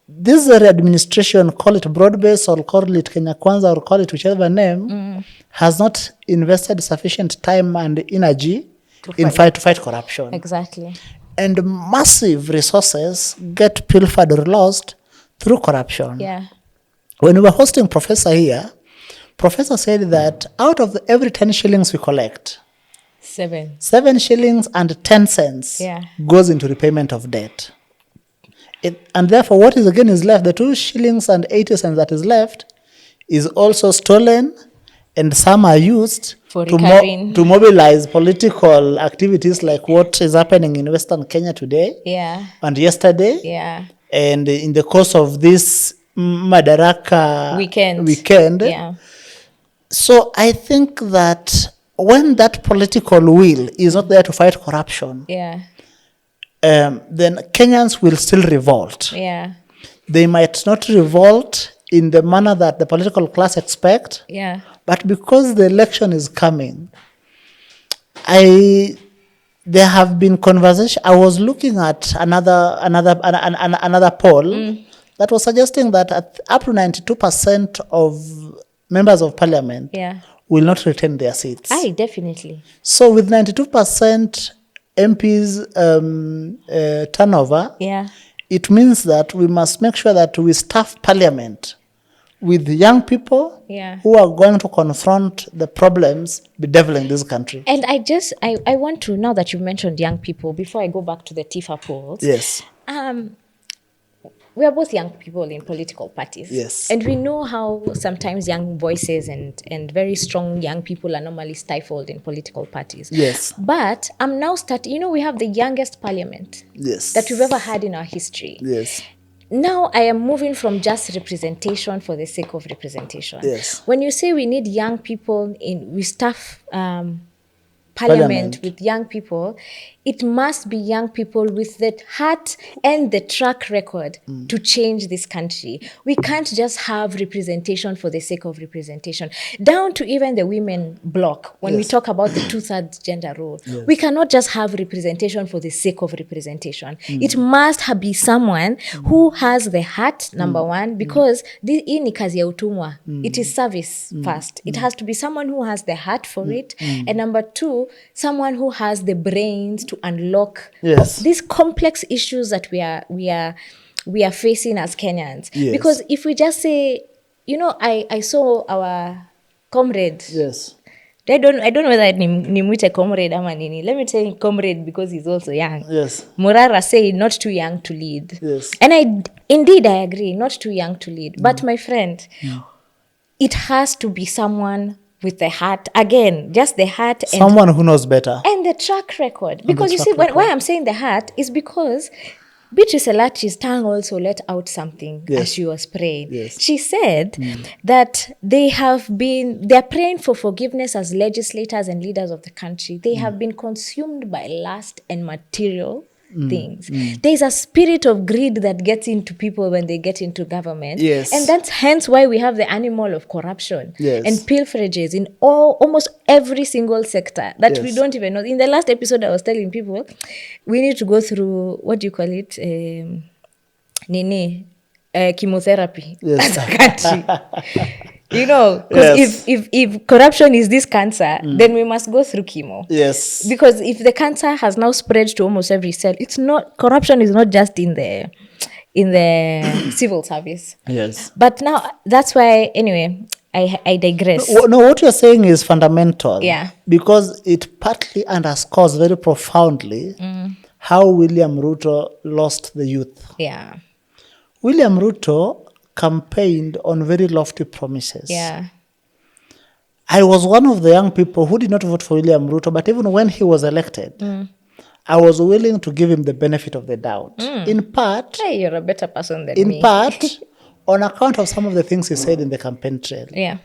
Speaker 1: This administration, call it broad-based or call it Kenya Kwanza or call it whichever name, has not invested sufficient time and energy to fight corruption.
Speaker 2: Exactly.
Speaker 1: And massive resources get pilfered or lost through corruption.
Speaker 2: Yeah.
Speaker 1: When we were hosting Professor here, Professor said that out of every 10 shillings we collect, 7 shillings and 10 cents goes into repayment of debt. And therefore, what is again is left, the 2 shillings and 80 cents that is left, is also stolen, and some are used to mobilize political activities like what is happening in Western Kenya today and yesterday.
Speaker 2: Yeah.
Speaker 1: And in the course of this Madaraka weekend.
Speaker 2: Yeah.
Speaker 1: So I think that when that political will is not there to fight corruption, then Kenyans will still revolt.
Speaker 2: Yeah.
Speaker 1: They might not revolt in the manner that the political class expect.
Speaker 2: Yeah.
Speaker 1: But because the election is coming, there have been conversation. I was looking at another poll that was suggesting that up to 92% of members of parliament will not retain their seats.
Speaker 2: Aye, definitely.
Speaker 1: So with 92% MPs turnover, it means that we must make sure that we staff parliament with young people who are going to confront the problems bedeviling this country.
Speaker 2: And I want to, now that you've mentioned young people, before I go back to the TIFA polls.
Speaker 1: Yes.
Speaker 2: We are both young people in political parties.
Speaker 1: Yes.
Speaker 2: And we know how sometimes young voices and very strong young people are normally stifled in political parties.
Speaker 1: Yes.
Speaker 2: But I'm now starting, we have the youngest parliament that we've ever had in our history.
Speaker 1: Yes.
Speaker 2: Now I am moving from just representation for the sake of representation.
Speaker 1: Yes.
Speaker 2: When you say we need young people we staff parliament with young people, it must be young people with the heart and the track record to change this country. We can't just have representation for the sake of representation. Down to even the women bloc, when we talk about the 2/3 gender role, we cannot just have representation for the sake of representation. It must be someone who has the heart, number one, because hii ni kazi ya utumwa. It is service first. It has to be someone who has the heart for it. And number two, someone who has the brains to unlock these complex issues that we are facing as Kenyans. Because if we just say, I saw our comrade.
Speaker 1: Yes.
Speaker 2: I don't know whether nimwite comrade ama nini. Let me tell you comrade because he's also young.
Speaker 1: Yes.
Speaker 2: Murara said not too young to lead.
Speaker 1: Yes.
Speaker 2: And I agree, not too young to lead. But my friend, it has to be someone with the heart, again, just the heart.
Speaker 1: Someone who knows better.
Speaker 2: And the track record. Because you see, why I'm saying the heart is because Beatrice Elachi's tongue also let out something as she was praying.
Speaker 1: Yes.
Speaker 2: She said that they're praying for forgiveness as legislators and leaders of the country. They have been consumed by lust and material things. There's a spirit of greed that gets into people when they get into government.
Speaker 1: Yes.
Speaker 2: And that's hence why we have the animal of corruption and pilferages in almost every single sector that we don't even know. In the last episode, I was telling people, we need to go through, what do you call it? Chemotherapy as a country. Because if corruption is this cancer, then we must go through chemo.
Speaker 1: Yes.
Speaker 2: Because if the cancer has now spread to almost every cell, corruption is not just in the civil service.
Speaker 1: Yes.
Speaker 2: But now that's why, anyway, I digress.
Speaker 1: No, what you're saying is fundamental.
Speaker 2: Yeah.
Speaker 1: Because it partly underscores very profoundly how William Ruto lost the youth.
Speaker 2: Yeah.
Speaker 1: William Ruto campaigned on very lofty promises.
Speaker 2: Yeah.
Speaker 1: I was one of the young people who did not vote for William Ruto, but even when he was elected, I was willing to give him the benefit of the doubt. In part,
Speaker 2: Hey, you're a better person than
Speaker 1: in
Speaker 2: me.
Speaker 1: part, on account of some of the things he said in the campaign trail.
Speaker 2: Yeah.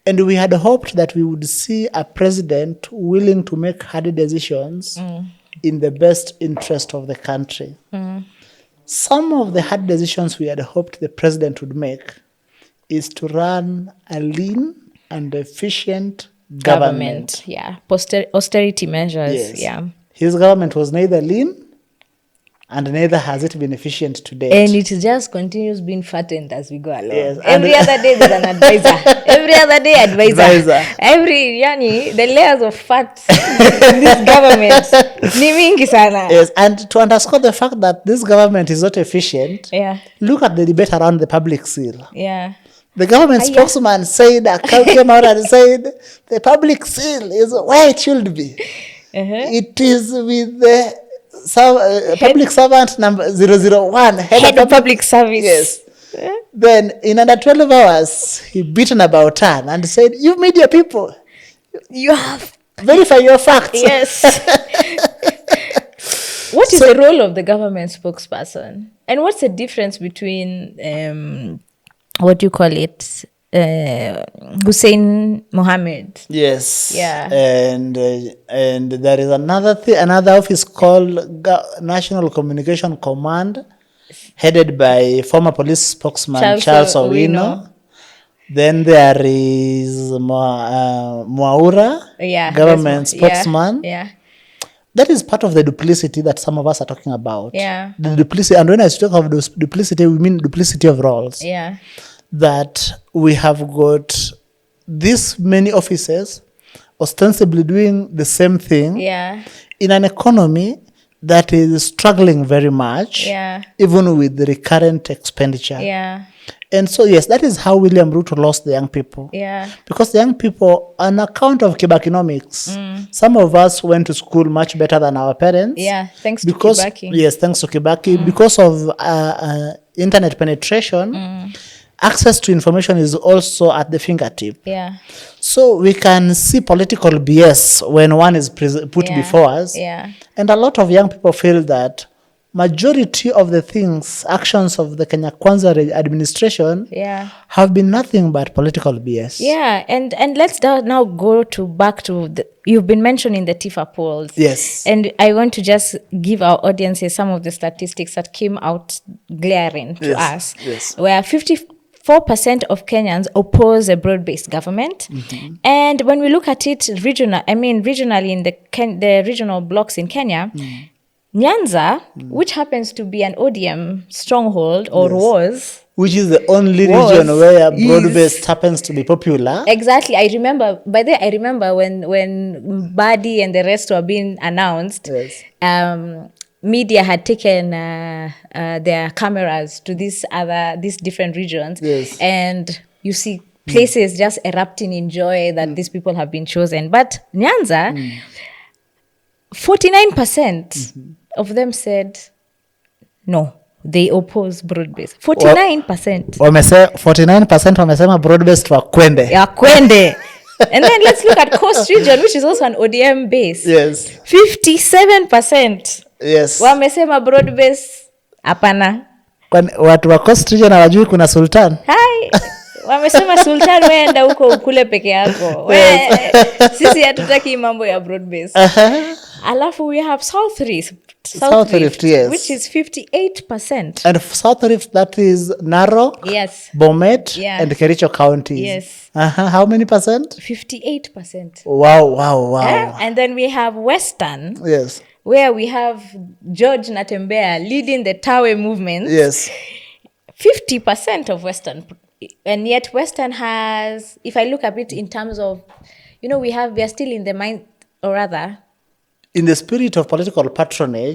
Speaker 1: And we had hoped that we would see a president willing to make hard decisions in the best interest of the country. Some of the hard decisions we had hoped the president would make is to run a lean and efficient government.
Speaker 2: Yeah. Austerity measures.
Speaker 1: Yes.
Speaker 2: Yeah.
Speaker 1: His government was neither lean and neither has it been efficient to date.
Speaker 2: And it just continues being fattened as we go along.
Speaker 1: Yes,
Speaker 2: Every other day there's an advisor. Every other day advisor. Every the layers of fat in this government ni mingi sana.
Speaker 1: Yes, and to underscore the fact that this government is not efficient,
Speaker 2: Yeah.
Speaker 1: look at the debate around the public seal.
Speaker 2: Yeah.
Speaker 1: The government spokesman said, came out and said, the public seal is where it should be. It is with the public servant number 001,
Speaker 2: head of public service.
Speaker 1: Yes. Then in under 12 hours, he beaten about turn and said, you media people,
Speaker 2: you have
Speaker 1: verify your facts.
Speaker 2: Yes. What is the role of the government spokesperson? And what's the difference between, what do you call it? Hussein Mohammed.
Speaker 1: Yes.
Speaker 2: Yeah.
Speaker 1: And there is another office called National Communication Command, headed by former police spokesman Charles Owino. Then there is Mwaura, government spokesman.
Speaker 2: Yeah.
Speaker 1: That is part of the duplicity that some of us are talking about.
Speaker 2: Yeah.
Speaker 1: The duplicity, and when I talk of duplicity, we mean duplicity of roles.
Speaker 2: Yeah.
Speaker 1: That we have got this many offices ostensibly doing the same thing in an economy that is struggling very much, even with the recurrent expenditure.
Speaker 2: Yeah.
Speaker 1: And so, yes, that is how William Ruto lost the young people.
Speaker 2: Yeah.
Speaker 1: Because the young people, on account of Kibakinomics, some of us went to school much better than our parents.
Speaker 2: Yeah, thanks to Kibaki.
Speaker 1: Yes, thanks to Kibaki. Because of internet penetration, access to information is also at the fingertip.
Speaker 2: Yeah.
Speaker 1: So we can see political BS when one is put before us.
Speaker 2: Yeah.
Speaker 1: And a lot of young people feel that majority of the actions of the Kenya Kwanza administration have been nothing but political BS.
Speaker 2: Yeah, and let's now go back to you've been mentioning the TIFA polls.
Speaker 1: Yes.
Speaker 2: And I want to just give our audiences some of the statistics that came out glaring to us.
Speaker 1: Yes.
Speaker 2: Where 54% of Kenyans oppose a broad-based government. And when we look at it regionally in the regional blocks in Kenya, Nyanza, which happens to be an ODM stronghold was...
Speaker 1: Which is the only region where broad-based happens to be popular.
Speaker 2: Exactly. I remember when Badi and the rest were being announced, media had taken their cameras to these different regions.
Speaker 1: Yes.
Speaker 2: And you see places just erupting in joy that these people have been chosen. But Nyanza, 49% of them said no. They oppose broad-based. 49%.
Speaker 1: 49% wamesema broad-based wakwende.
Speaker 2: Yeah, kwende. And then let's look at Coast Region, which is also an ODM base.
Speaker 1: Yes.
Speaker 2: 57%.
Speaker 1: Yes.
Speaker 2: Wamesema broad-based, hapana.
Speaker 1: Watu wa Coast Region hawajui kuna Sultan.
Speaker 2: Hai. Wamesema Sultan weenda huko ukule peke yako. Sisi hatutaki mambo ya broad-based. Alafu we have South Rift, yes. Which is 58%.
Speaker 1: And South Rift, that is Narok,
Speaker 2: yes,
Speaker 1: Bomet, and Kericho counties.
Speaker 2: Yes.
Speaker 1: How many percent?
Speaker 2: 58%.
Speaker 1: Wow.
Speaker 2: And then we have Western.
Speaker 1: Yes.
Speaker 2: Where we have George Natembeya leading the Tawe movement.
Speaker 1: Yes.
Speaker 2: 50% of Western. And yet Western has, if I look at it in terms of, we are still in the mind, or rather,
Speaker 1: in the spirit of political patronage.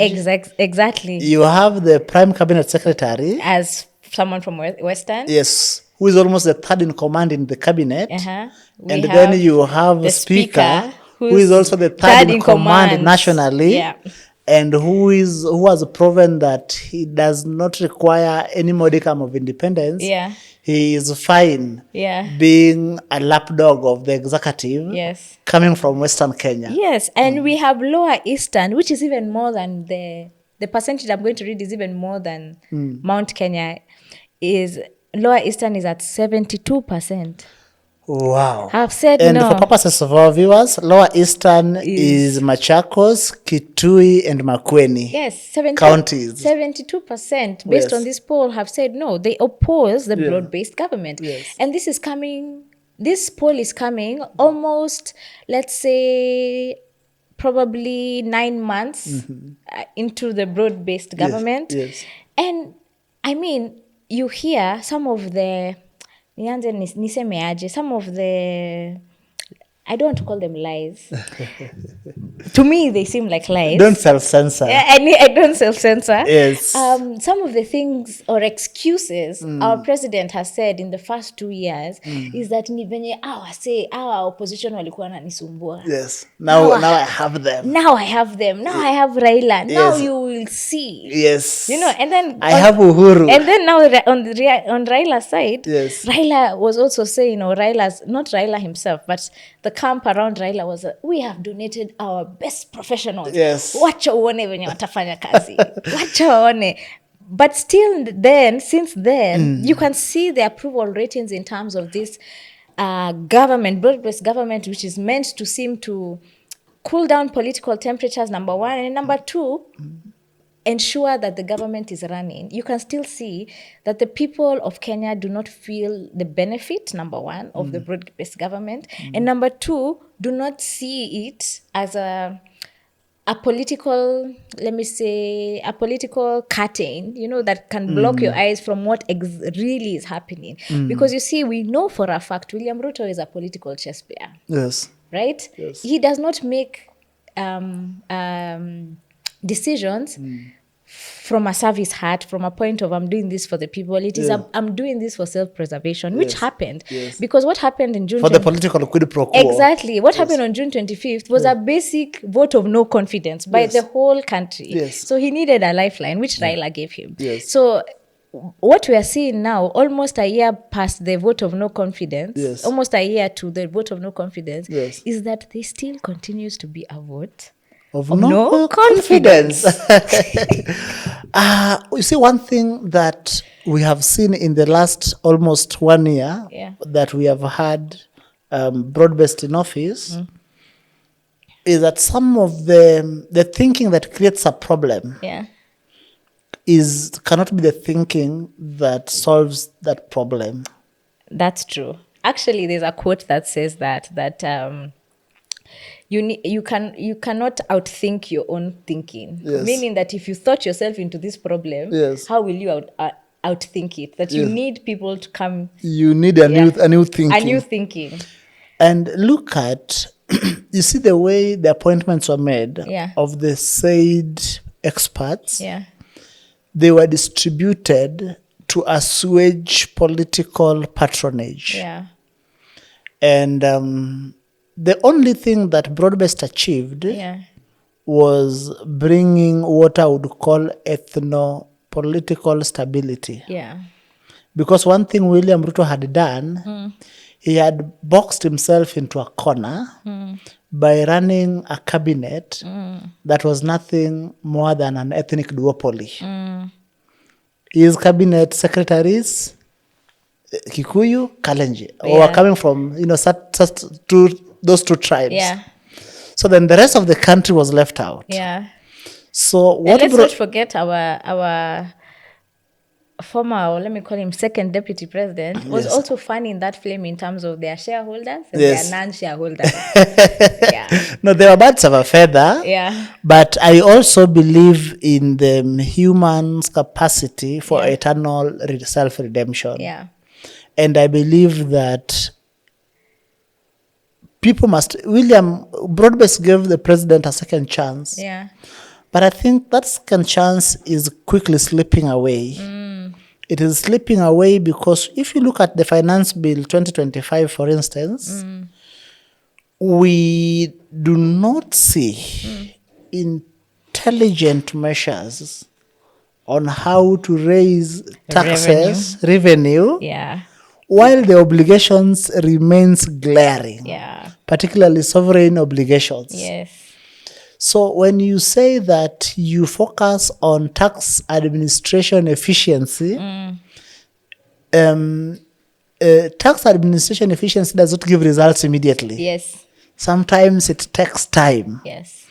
Speaker 2: Exactly.
Speaker 1: You have the Prime Cabinet Secretary.
Speaker 2: As someone from Western.
Speaker 1: Yes. Who is almost the third in command in the cabinet.
Speaker 2: And
Speaker 1: then you have the Speaker, who is also the third in command nationally.
Speaker 2: Yeah.
Speaker 1: and who has proven that he does not require any modicum of independence,
Speaker 2: Yeah.
Speaker 1: he is fine
Speaker 2: Yeah.
Speaker 1: being a lapdog of the executive,
Speaker 2: Yes.
Speaker 1: coming from Western Kenya.
Speaker 2: Yes, and we have Lower Eastern, which is even more than the percentage I'm going to read is even more than Mount Kenya. Is Lower Eastern is at 72%.
Speaker 1: Wow.
Speaker 2: I've said
Speaker 1: And
Speaker 2: no.
Speaker 1: for purposes of our viewers, Lower Eastern
Speaker 2: Is-
Speaker 1: is Machakos, Kitui, and Makueni
Speaker 2: Yes,
Speaker 1: counties.
Speaker 2: 72% based
Speaker 1: Yes.
Speaker 2: on this poll have said no. They oppose the
Speaker 1: Yeah.
Speaker 2: broad-based government.
Speaker 1: Yes.
Speaker 2: And this poll is coming almost, let's say, probably 9 months into the broad-based government.
Speaker 1: Yes.
Speaker 2: And I mean, you hear some of the, some of the, I don't want to call them lies. To me, they seem like lies.
Speaker 1: Don't self-censor.
Speaker 2: Yeah, I don't self-censor.
Speaker 1: Yes.
Speaker 2: Some of the things or excuses our president has said in the first 2 years is that ni venye our opposition walikuwa wananisumbua.
Speaker 1: Yes. Now I have them.
Speaker 2: Now I have them. Now I have Raila. Now
Speaker 1: Yes.
Speaker 2: you will see.
Speaker 1: Yes.
Speaker 2: You know, and then
Speaker 1: I have Uhuru.
Speaker 2: And then now on Raila's side,
Speaker 1: Yes.
Speaker 2: Raila was also saying, or not Raila himself, but the camp around Raila was, we have donated our best professionals.
Speaker 1: Yes.
Speaker 2: Wacha uone venye watafanya kazi. Wacha waone. But still since then, you can see the approval ratings in terms of this government, broad-based government, which is meant to seem to cool down political temperatures, number one. And number two, ensure that the government is running. You can still see that the people of Kenya do not feel the benefit, number one, of the broad-based government. And number two, do not see it as a political, let me say, a political curtain, that can block your eyes from what really is happening. Because you see, we know for a fact William Ruto is a political chess player.
Speaker 1: Yes.
Speaker 2: Right?
Speaker 1: Yes.
Speaker 2: He does not make decisions from a service heart, from a point of I'm doing this for the people. It is I'm doing this for self-preservation, which happened.
Speaker 1: Yes.
Speaker 2: Because what happened in June...
Speaker 1: For the political quid pro quo.
Speaker 2: Exactly. What happened on June 25th was a basic vote of no confidence by the whole country.
Speaker 1: Yes.
Speaker 2: So he needed a lifeline, which Raila gave him.
Speaker 1: Yes.
Speaker 2: So what we are seeing now, almost a year past the vote of no confidence, almost a year to the vote of no confidence, is that there still continues to be a vote
Speaker 1: of no confidence. You see, one thing that we have seen in the last almost 1 year that we have had broad-based in office is that some of the thinking that creates a problem cannot be the thinking that solves that problem.
Speaker 2: That's true. Actually, there's a quote that says that you cannot outthink your own thinking.
Speaker 1: Yes.
Speaker 2: Meaning that if you thought yourself into this problem, how will you outthink it? That you need people to come.
Speaker 1: You need a new thinking.
Speaker 2: A new thinking.
Speaker 1: And look at, you see the way the appointments were made of the said experts.
Speaker 2: Yeah.
Speaker 1: They were distributed to assuage political patronage.
Speaker 2: Yeah.
Speaker 1: And the only thing that broad-based achieved was bringing what I would call ethno-political stability.
Speaker 2: Yeah.
Speaker 1: Because one thing William Ruto had done, he had boxed himself into a corner by running a cabinet that was nothing more than an ethnic duopoly. His cabinet secretaries, Kikuyu, Kalenji, were coming from those two tribes.
Speaker 2: Yeah.
Speaker 1: So then the rest of the country was left out.
Speaker 2: Yeah.
Speaker 1: So what?
Speaker 2: And let's not forget our former, or let me call him second deputy president, was also fanning that flame in terms of their shareholders and their non-shareholders.
Speaker 1: No, they were birds of a feather.
Speaker 2: Yeah.
Speaker 1: But I also believe in the human's capacity for eternal self-redemption.
Speaker 2: Yeah.
Speaker 1: And I believe that Broad-based gave the president a second chance.
Speaker 2: Yeah.
Speaker 1: But I think that second chance is quickly slipping away. It is slipping away because if you look at the Finance Bill 2025, for instance, we do not see in intelligent measures on how to raise taxes, revenue,
Speaker 2: Yeah.
Speaker 1: while the obligations remains glaring,
Speaker 2: Yeah.
Speaker 1: particularly sovereign obligations.
Speaker 2: Yes.
Speaker 1: So when you say that you focus on tax administration efficiency, tax administration efficiency does not give results immediately.
Speaker 2: Yes.
Speaker 1: Sometimes it takes time.
Speaker 2: Yes.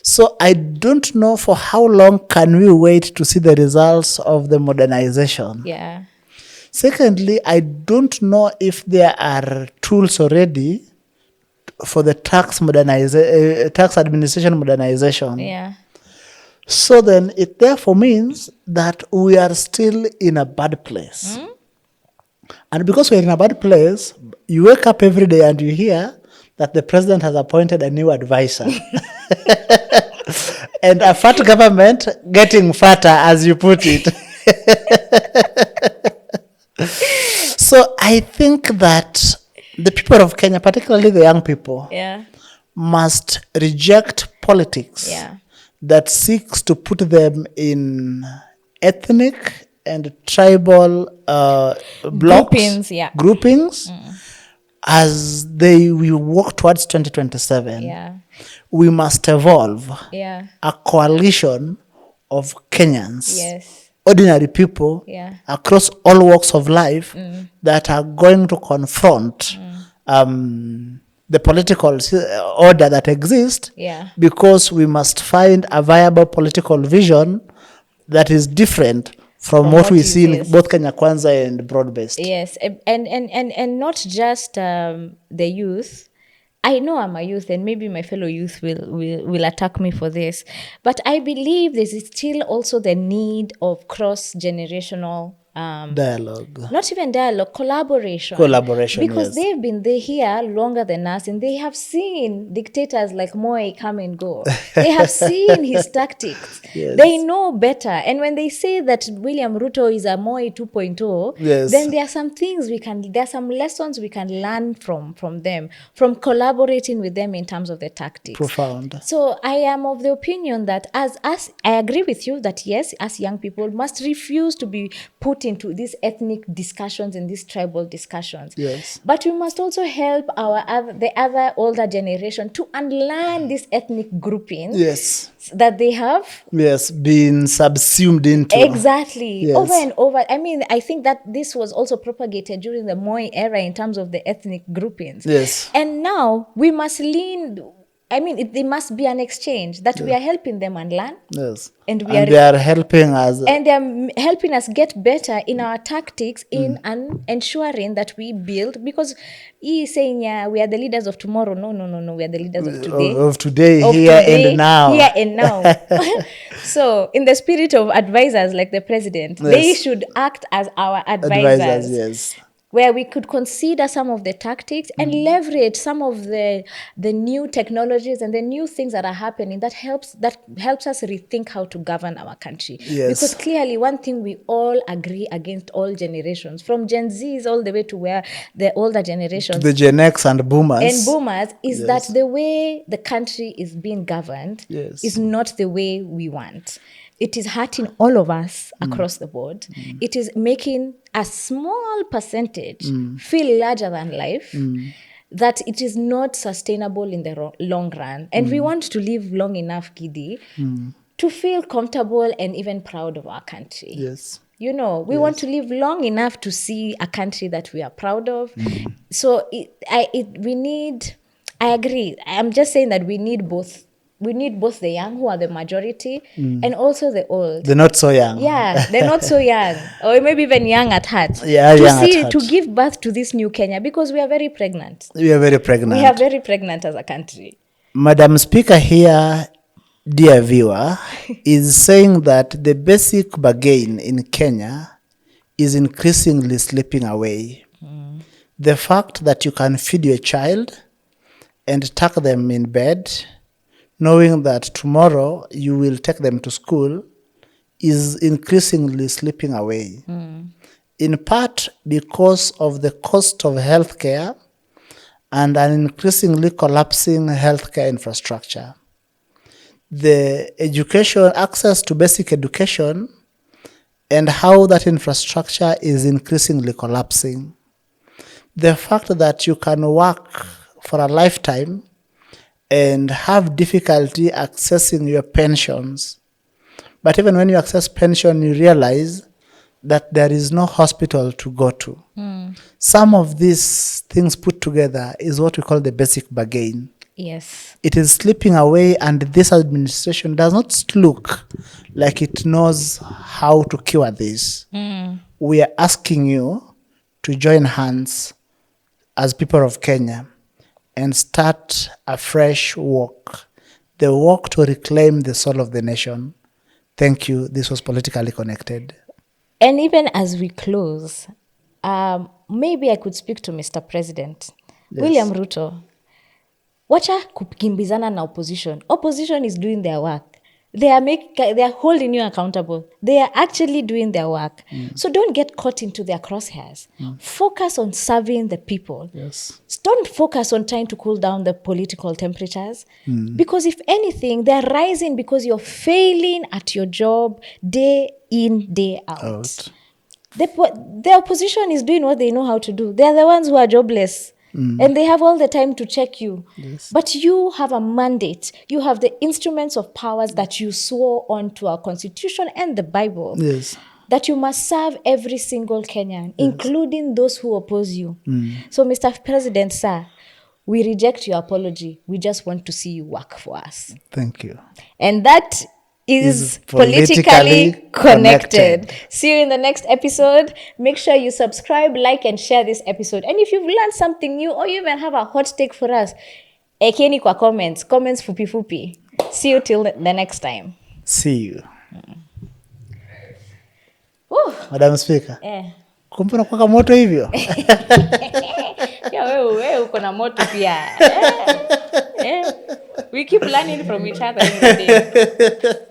Speaker 1: So I don't know for how long can we wait to see the results of the modernization.
Speaker 2: Yeah.
Speaker 1: Secondly, I don't know if there are tools already for the tax administration modernization.
Speaker 2: Yeah.
Speaker 1: So then it therefore means that we are still in a bad place. And because we're in a bad place, you wake up every day and you hear that the president has appointed a new advisor. And a fat government getting fatter, as you put it. So I think that the people of Kenya, particularly the young people,
Speaker 2: Yeah.
Speaker 1: must reject politics
Speaker 2: Yeah.
Speaker 1: that seeks to put them in ethnic and tribal blocks, groupings, as we walk towards 2027.
Speaker 2: Yeah.
Speaker 1: We must evolve
Speaker 2: Yeah.
Speaker 1: a coalition of Kenyans,
Speaker 2: Yes.
Speaker 1: ordinary people
Speaker 2: Yeah.
Speaker 1: across all walks of life that are going to confront the political order that exists,
Speaker 2: Yeah.
Speaker 1: because we must find a viable political vision that is different from what we see in
Speaker 2: exists.
Speaker 1: both Kenya Kwanza and broad-based.
Speaker 2: Yes, and not just the youth. I know I'm a youth, and maybe my fellow youth will attack me for this, but I believe there is still also the need of cross-generational
Speaker 1: Dialogue.
Speaker 2: not even dialogue, collaboration. Because
Speaker 1: Yes.
Speaker 2: they've been here longer than us, and they have seen dictators like Moi come and go. They have seen his tactics.
Speaker 1: Yes.
Speaker 2: They know better. And when they say that William Ruto is a Moi 2.0,
Speaker 1: Yes.
Speaker 2: then there are some things there are some lessons we can learn from them, from collaborating with them in terms of the tactics.
Speaker 1: Profound.
Speaker 2: So I am of the opinion that as I agree with you that yes, as young people must refuse to be put into these ethnic discussions and these tribal discussions.
Speaker 1: Yes.
Speaker 2: But we must also help the other older generation to unlearn these ethnic groupings
Speaker 1: Yes.
Speaker 2: that they have.
Speaker 1: Yes, being subsumed into.
Speaker 2: Exactly.
Speaker 1: Yes.
Speaker 2: Over and over. I mean, I think that this was also propagated during the Moi era in terms of the ethnic groupings.
Speaker 1: Yes.
Speaker 2: And now we must there must be an exchange that we are helping them unlearn.
Speaker 1: Yes.
Speaker 2: And
Speaker 1: they are helping us.
Speaker 2: And they're helping us get better in our tactics in ensuring that we build, because he is saying, yeah, we are the leaders of tomorrow. No, we are the leaders of today.
Speaker 1: Of today, and now.
Speaker 2: Here and now. So, in the spirit of advisors like the president,
Speaker 1: Yes.
Speaker 2: they should act as our advisors.
Speaker 1: Yes.
Speaker 2: Where we could consider some of the tactics and leverage some of the new technologies and the new things that are happening that helps us rethink how to govern our country.
Speaker 1: Yes.
Speaker 2: Because clearly one thing we all agree against all generations, from Gen Zs all the way to where the older generations,
Speaker 1: To the Gen X and boomers.
Speaker 2: is that the way the country is being governed is not the way we want. It is hurting all of us across the board. It is making a small percentage feel larger than life, that it is not sustainable in the long run. And we want to live long enough, Gidi, to feel comfortable and even proud of our country.
Speaker 1: Yes.
Speaker 2: We want to live long enough to see a country that we are proud of. So I agree. I'm just saying that we need both. We need both the young, who are the majority, and also the old.
Speaker 1: They're not so young.
Speaker 2: Yeah, they're not so young, or maybe even young at heart.
Speaker 1: Yeah, young at heart.
Speaker 2: To give birth to this new Kenya, because we are very pregnant.
Speaker 1: We are very pregnant.
Speaker 2: We are very pregnant as a country.
Speaker 1: Madam Speaker here, dear viewer, is saying that the basic bargain in Kenya is increasingly slipping away. The fact that you can feed your child and tuck them in bed, knowing that tomorrow you will take them to school, is increasingly slipping away. In part because of the cost of healthcare and an increasingly collapsing healthcare infrastructure. the education, access to basic education, and how that infrastructure is increasingly collapsing. The fact that you can work for a lifetime and have difficulty accessing your pensions. But even when you access pension, you realize that there is no hospital to go to. Some of these things put together is what we call the basic bargain.
Speaker 2: Yes.
Speaker 1: It is slipping away, and this administration does not look like it knows how to cure this. We are asking you to join hands as people of Kenya and start a fresh walk, the walk to reclaim the soul of the nation. Thank you. This was Politically Connected.
Speaker 2: And even as we close, maybe I could speak to Mr. President.
Speaker 1: Yes.
Speaker 2: William Ruto. Wacha kukimbizana na opposition. Opposition is doing their work. They are holding you accountable. They are actually doing their work. So don't get caught into their crosshairs. Focus on serving the people.
Speaker 1: Yes.
Speaker 2: Don't focus on trying to cool down the political temperatures. Because if anything, they're rising because you're failing at your job day in, day out. The opposition is doing what they know how to do. They are the ones who are jobless. And they have all the time to check you.
Speaker 1: Yes.
Speaker 2: But you have a mandate. You have the instruments of powers that you swore onto our constitution and the Bible.
Speaker 1: Yes.
Speaker 2: That you must serve every single Kenyan, including those who oppose you. So, Mr. President, sir, we reject your apology. We just want to see you work for us.
Speaker 1: Thank you.
Speaker 2: And that is
Speaker 1: Politically
Speaker 2: Politically
Speaker 1: Connected.
Speaker 2: Connected. See you in the next episode. Make sure you subscribe, like, and share this episode. And if you've learned something new or you even have a hot take for us, ekeni kwa comments fupi fupi. See you till the next time.
Speaker 1: See you.
Speaker 2: Madam
Speaker 1: Speaker. Kumbe unakuwa moto hivyo?
Speaker 2: Ya wewe uko na moto pia. We keep learning from each other in the day.